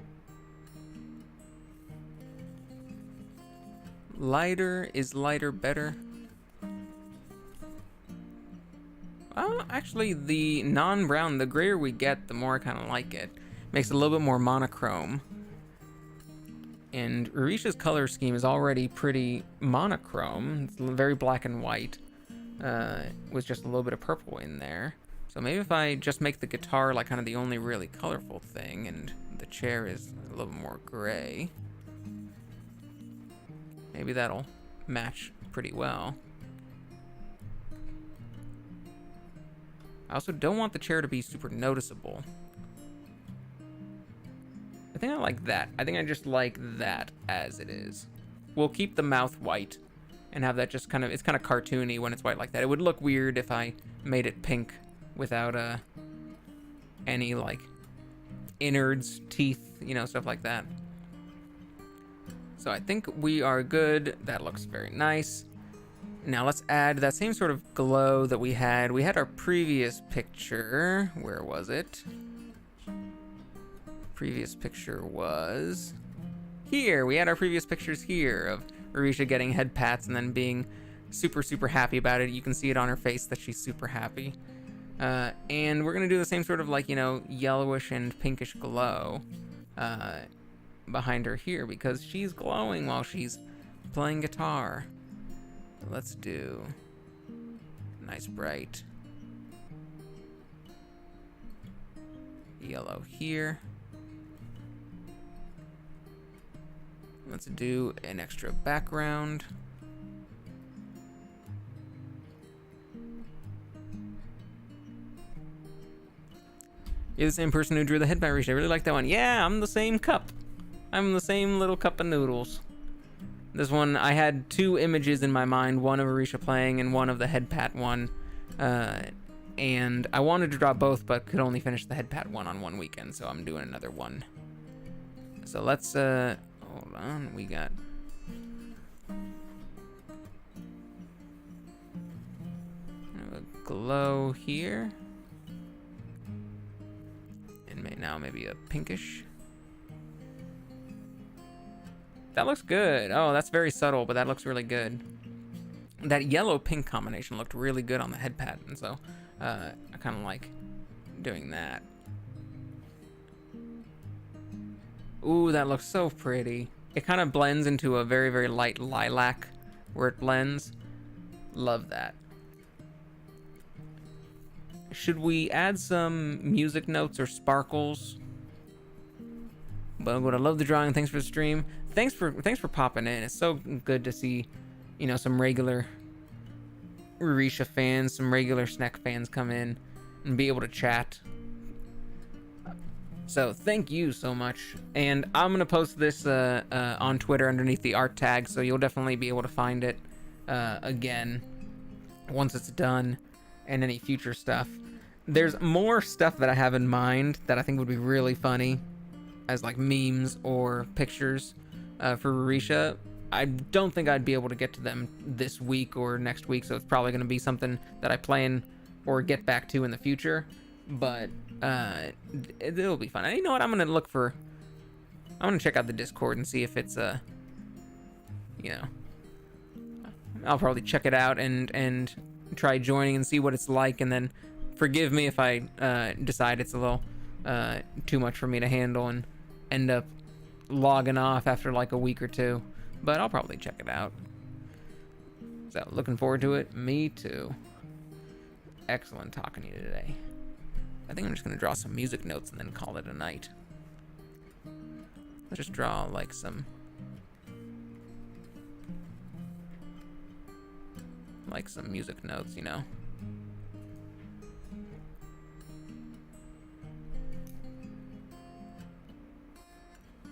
Lighter, is lighter better? Actually, the non-brown, the grayer we get, the more I kind of like it. Makes it a little bit more monochrome. And Ririsya's color scheme is already pretty monochrome. It's very black and white, with just a little bit of purple in there. So maybe if I just make the guitar like kind of the only really colorful thing, and the chair is a little more gray, maybe that'll match pretty well. I also don't want the chair to be super noticeable. I think I like that. I think I just like that as it is. We'll keep the mouth white and have that just kind of, it's kind of cartoony when it's white like that. It would look weird if I made it pink without any like innards, teeth, you know, stuff like that. So I think we are good. That looks very nice. Now let's add that same sort of glow that we had. We had our previous picture. Where was it? Previous picture was here. We had our previous pictures here of Ririsya getting head pats and then being super, super happy about it. You can see it on her face that she's super happy. And we're gonna do the same sort of like, you know, yellowish and pinkish glow. behind her here because she's glowing while she's playing guitar. Let's do nice bright yellow here. Let's do an extra background. You're the same person who drew the head by Ririsya. I really like that one. Yeah, I'm the same cup. I'm the same little cup of noodles. This one, I had two images in my mind, one of Ririsya playing and one of the head pat one. And I wanted to draw both, but could only finish the head pat one on one weekend, so I'm doing another one. So let's, hold on, we got... a glow here. Now maybe a pinkish. That looks good. Oh, that's very subtle, but that looks really good. That yellow-pink combination looked really good on the head pad, and so I kind of like doing that. Ooh, that looks so pretty. It kind of blends into a very, very light lilac where it blends. Love that. Should we add some music notes or sparkles? But I love the drawing. Thanks for the stream. Thanks for popping in. It's so good to see, you know, some regular Ririsya fans, some regular Snek fans come in and be able to chat. So thank you so much. And I'm gonna post this on Twitter underneath the art tag, so you'll definitely be able to find it again once it's done. And any future stuff. There's more stuff that I have in mind that I think would be really funny as like memes or pictures for Ririsya. I don't think I'd be able to get to them this week or next week, so it's probably going to be something that I plan or get back to in the future, but it'll be fun. And you know what, I'm going to check out the Discord and see if it's you know, I'll probably check it out and try joining and see what it's like, and then forgive me if I decide it's a little too much for me to handle and end up logging off after like a week or two, but I'll probably check it out. So looking forward to it. Me too. Excellent talking to you today. I think I'm just gonna draw some music notes and then call it a night. Let's just draw like some music notes, you know.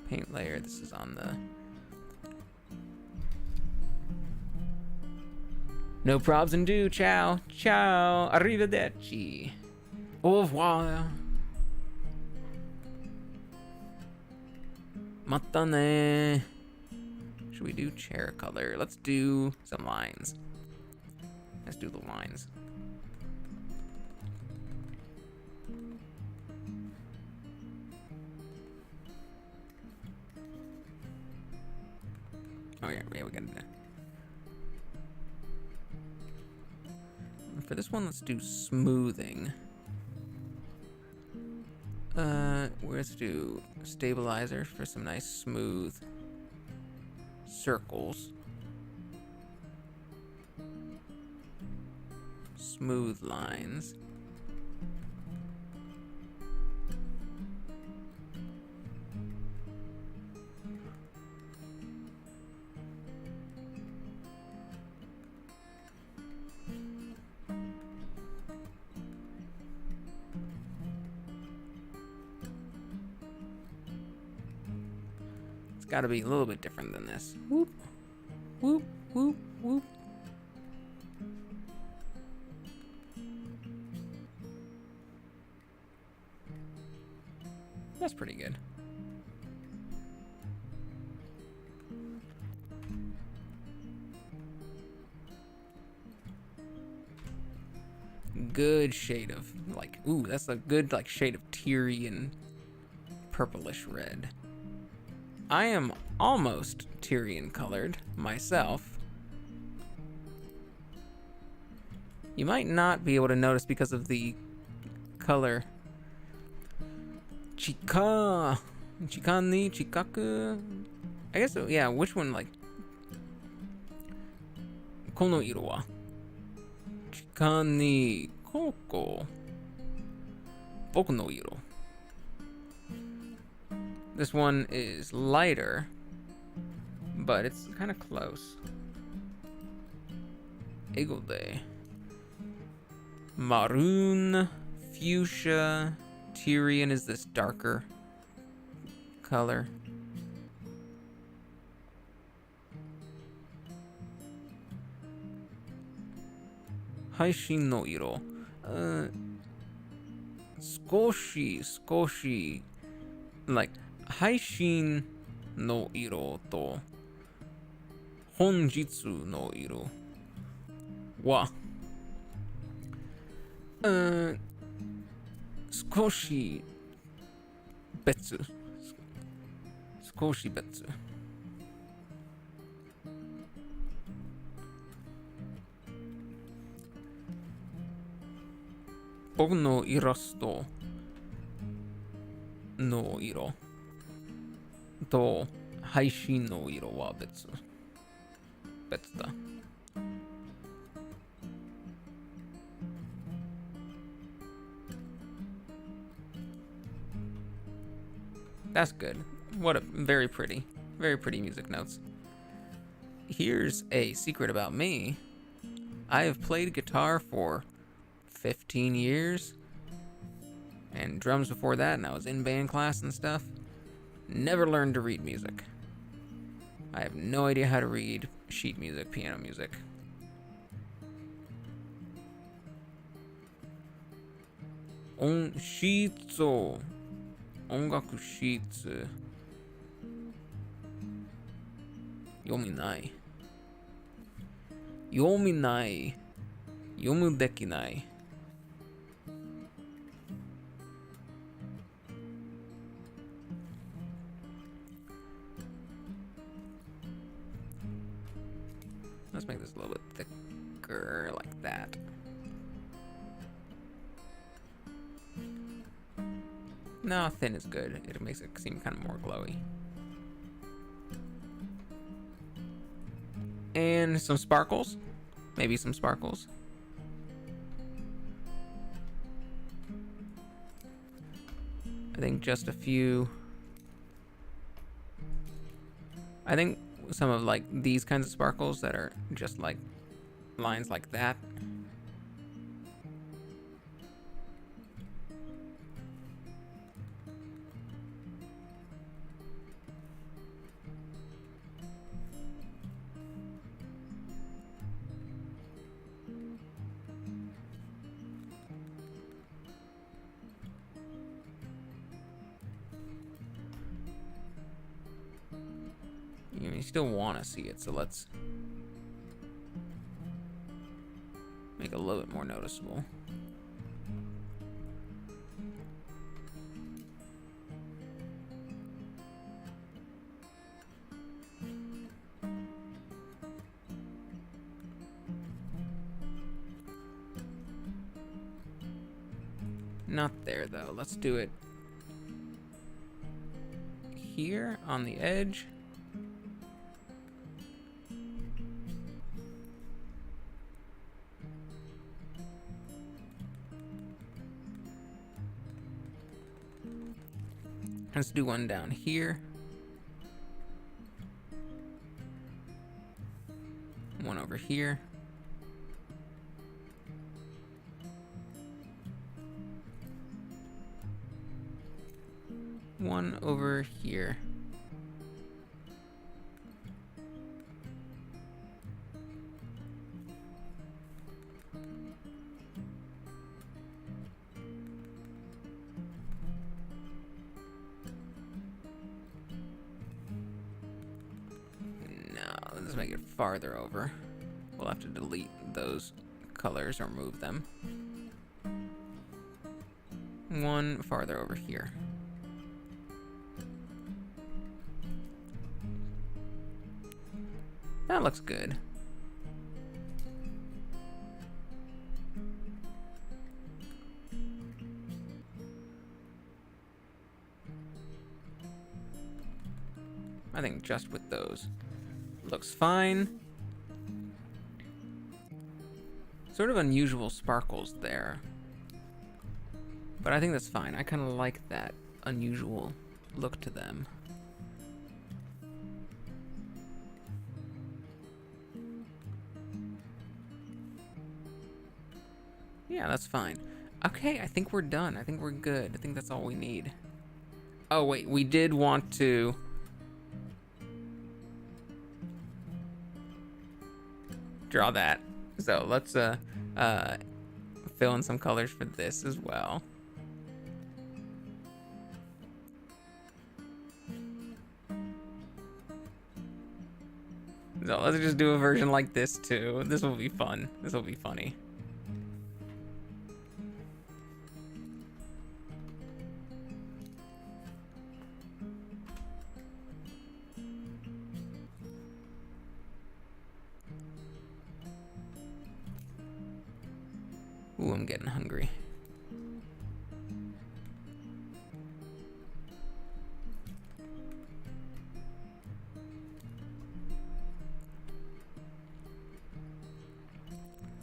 Paint layer, this is on the... No probs and do, ciao, ciao, arrivederci, au revoir, matane. Should we do chair color? Let's do some lines. Let's do the lines. Oh yeah, we gotta do that. For this one, let's do smoothing. Let's do stabilizer for some nice smooth circles. Smooth lines. It's got to be a little bit different than this. Whoop, whoop, whoop, whoop. That's pretty good. Good shade of, like, ooh, that's a good, like, shade of teary and purplish red. I am almost Tyrian colored myself. You might not be able to notice because of the color. Chica! Chikani, chikaku. I guess, yeah, which one, like. Kono iro wa. Chikani, koko. Boku no iro. This one is lighter, but it's kind of close. Ego de. Maroon, fuchsia, Tyrian is this darker color. Haishin no iro. Skoshi, like, Haishin no iro to Honjitsu no iro wa 少し別。僕のイラストの色と配信の色は別だ。That's good. What a very pretty music notes. Here's a secret about me. I have played guitar for 15 years and drums before that, and I was in band class and stuff. Never learned to read music. I have no idea how to read sheet music, piano music. Sheets. 音楽シーツ読めない読むできない。Let's make this a little bit thicker like that. No, thin is good. It makes it seem kind of more glowy. And some sparkles. Maybe some sparkles. I think just a few. I think some of like these kinds of sparkles that are just like lines like that. You still want to see it, so let's make it a little bit more noticeable. Not there, though. Let's do it here on the edge. Let's do one down here. One over here. One over here. Let's make it farther over. We'll have to delete those colors or move them. One farther over here. That looks good. I think just with those looks fine. Sort of unusual sparkles there, but I think that's fine. I kind of like that unusual look to them. Yeah, that's fine. Okay, I think we're done. I think we're good. I think that's all we need. Oh wait, we did want to draw that. So let's fill in some colors for this as well. So let's just do a version like this too. This will be fun. This will be funny. Ooh, I'm getting hungry.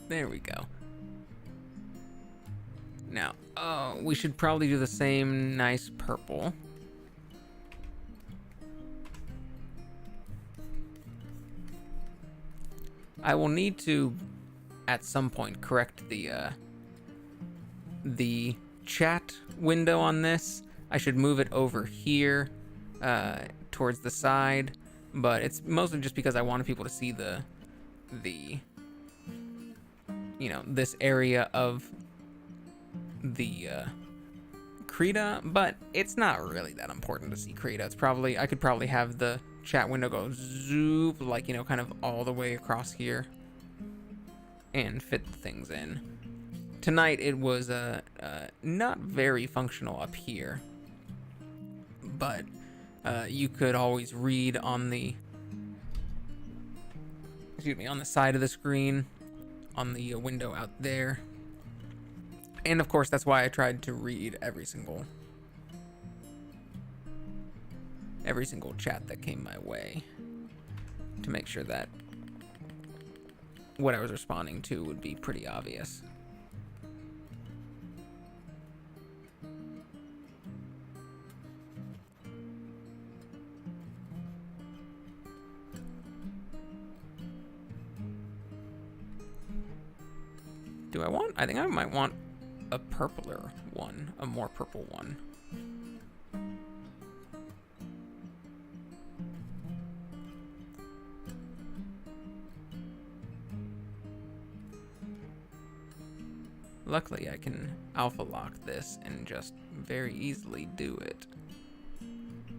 There we go. Now, oh, we should probably do the same nice purple. I will need to, at some point, correct the chat window on this. I should move it over here towards the side, but it's mostly just because I wanted people to see the you know, this area of the Krita, but it's not really that important to see Krita. It's probably, I could probably have the chat window go zoop, like, you know, kind of all the way across here and fit the things in. Tonight it was not very functional up here, but you could always read on the, excuse me, on the side of the screen, on the window out there. And of course, that's why I tried to read every single chat that came my way, to make sure that what I was responding to would be pretty obvious. Do I want? I think I might want a purpler one, a more purple one. Luckily, I can alpha lock this and just very easily do it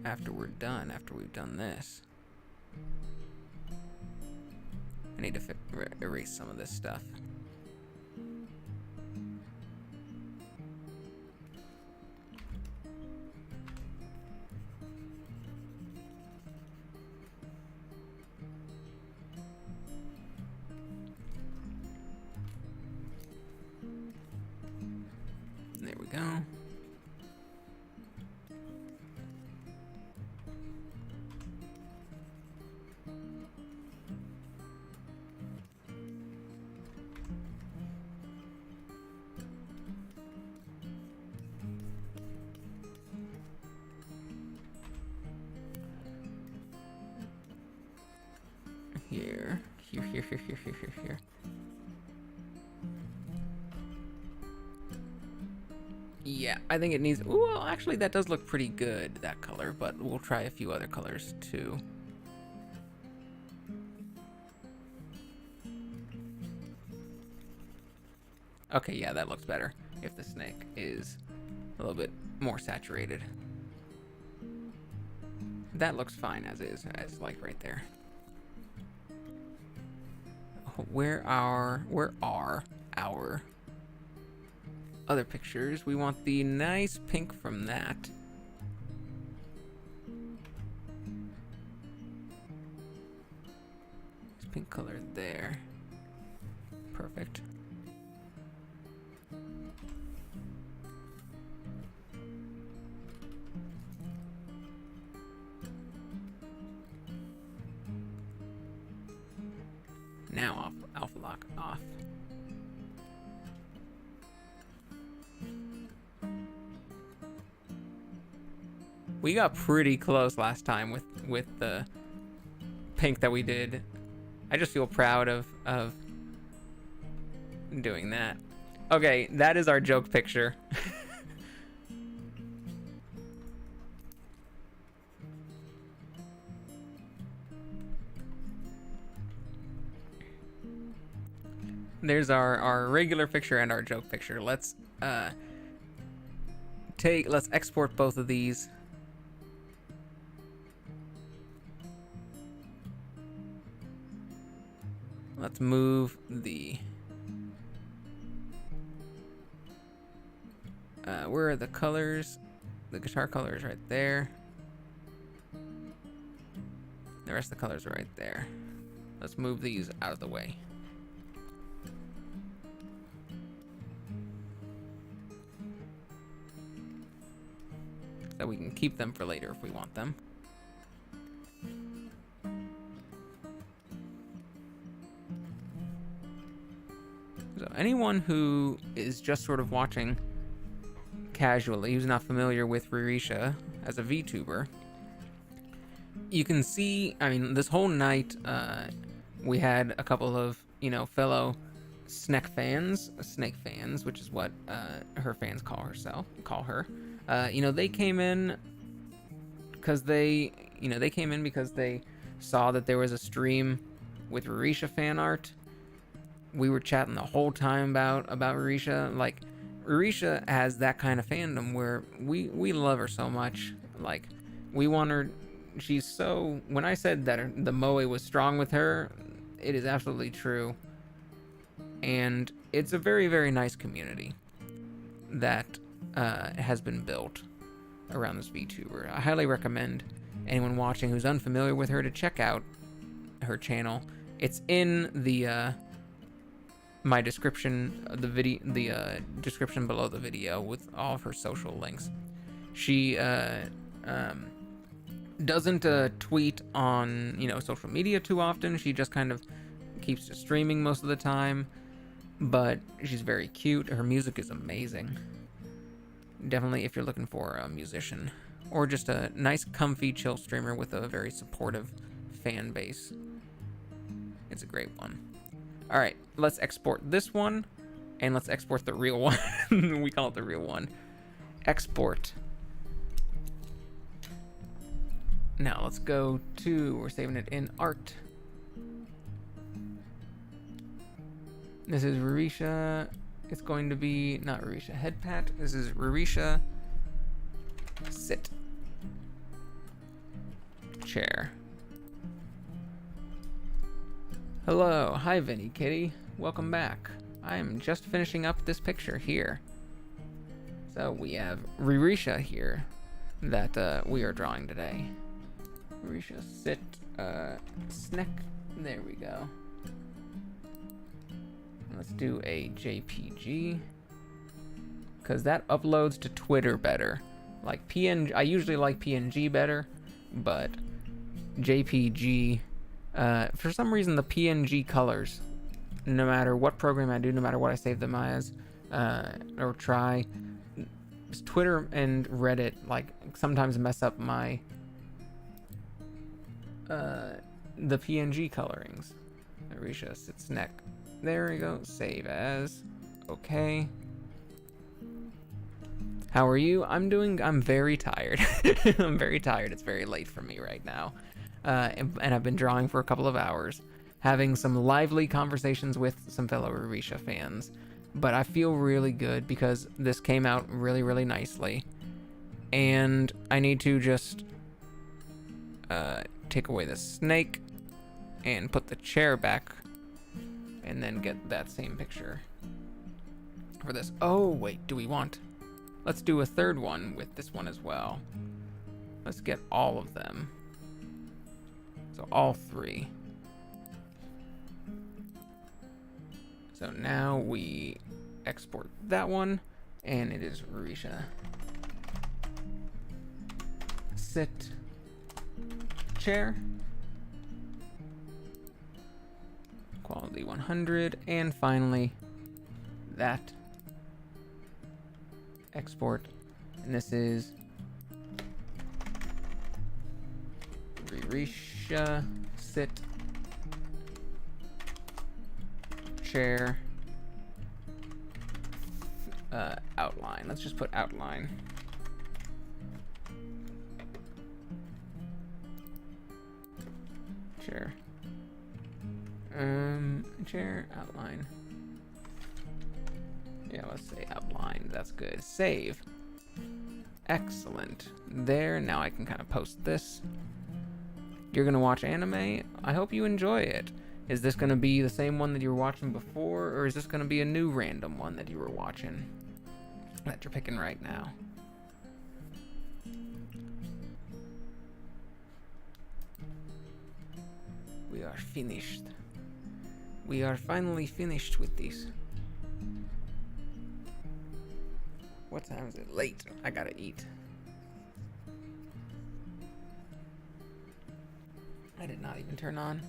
after we're done, after we've done this. I need to erase some of this stuff. There we go. Here. Yeah, I think it needs, ooh, well, actually that does look pretty good, that color, but we'll try a few other colors too. Okay, yeah, that looks better if the snake is a little bit more saturated. That looks fine as is, as like right there. Where are our other pictures? We want the nice pink from that. This pink color there. Perfect. Now alpha lock off. We got pretty close last time with the pink that we did. I just feel proud of doing that. Okay, that is our joke picture. There's our regular picture and our joke picture. Let's export both of these. Let's move the where are the colors? The guitar colors right there. The rest of the colors are right there. Let's move these out of the way. So we can keep them for later if we want them. So anyone who is just sort of watching casually, who's not familiar with Ririsya as a VTuber, you can see, I mean, this whole night we had a couple of, fellow snake fans, which is what her fans call her. They came in because they saw that there was a stream with Ririsya fan art. We were chatting the whole time about Ririsya. Like, Ririsya has that kind of fandom where we love her so much. Like, we want her. She's so. When I said that the moe was strong with her, it is absolutely true. And it's a very, very nice community that has been built around this VTuber. I highly recommend anyone watching who's unfamiliar with her to check out her channel. It's in the my description of the video, the description below the video with all of her social links. She doesn't tweet on social media too often. She just kind of keeps streaming most of the time, but she's very cute. Her music is amazing. Definitely if you're looking for a musician or just a nice, comfy, chill streamer with a very supportive fan base, it's a great one. All right, let's export this one, and let's export the real one. We call it the real one. Export. Now let's go to, we're saving it in art. This is Ririsya. It's going to be, not Ririsya head pat. This is Ririsya sit. Chair. Hello, hi Vinny Kitty, welcome back. I am just finishing up this picture here. So we have Ririsya here that we are drawing today. Ririsya sit, snack, there we go. Let's do a JPG, because that uploads to Twitter better. Like PNG, I usually like PNG better, but JPG, for some reason the PNG colors, no matter what program I do, no matter what I save them as, or try, Twitter and Reddit like sometimes mess up my the PNG colorings. Ririsya sits neck. There we go. Save as. Okay. How are you? I'm very tired. I'm very tired. It's very late for me right now. And I've been drawing for a couple of hours, having some lively conversations with some fellow Ririsya fans. But I feel really good because this came out really, really nicely. And I need to just take away the snake and put the chair back and then get that same picture for this. Oh, wait, do we want... Let's do a third one with this one as well. Let's get all of them. So all three. So now we export that one, and it is Ririsya. Sit. Chair. quality 100, and finally that export, and this is Ririsya sit chair outline. Let's just put outline. Chair. Chair outline. Yeah, let's say outline. That's good. Save. Excellent. There, now I can kind of post this. You're gonna watch anime. I hope you enjoy it. Is this gonna be the same one that you were watching before, or is this gonna be a new random one that you were watching that you're picking right now? We are finished. We are finally finished with these. What time is it? Late. I gotta eat. I did not even turn on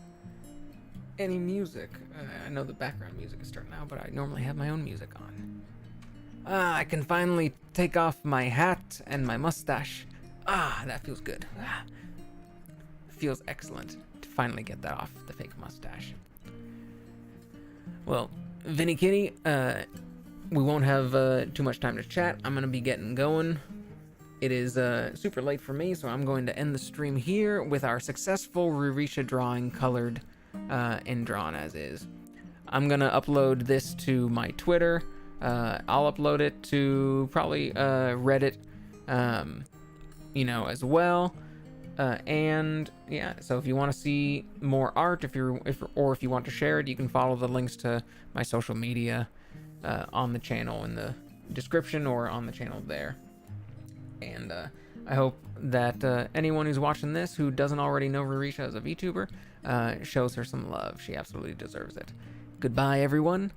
any music. I know the background music is starting now, but I normally have my own music on. I can finally take off my hat and my mustache. That feels good. Feels excellent to finally get that off, the fake mustache. Well, Vinny Kitty, we won't have too much time to chat. I'm gonna be getting going. It is super late for me, so I'm going to end the stream here with our successful Ririsya drawing colored and drawn as is. I'm gonna upload this to my Twitter. I'll upload it to probably Reddit, as well. And yeah, so if you want to see more art, if you want to share it, you can follow the links to my social media on the channel in the description or on the channel there. And I hope that anyone who's watching this who doesn't already know Ririsya as a VTuber shows her some love. She absolutely deserves it. Goodbye, everyone.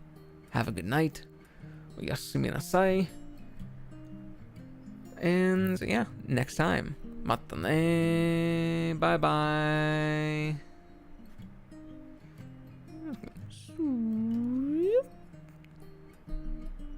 Have a good night. Oyasumi nasai. And yeah, next time. Mata ne. Bye bye.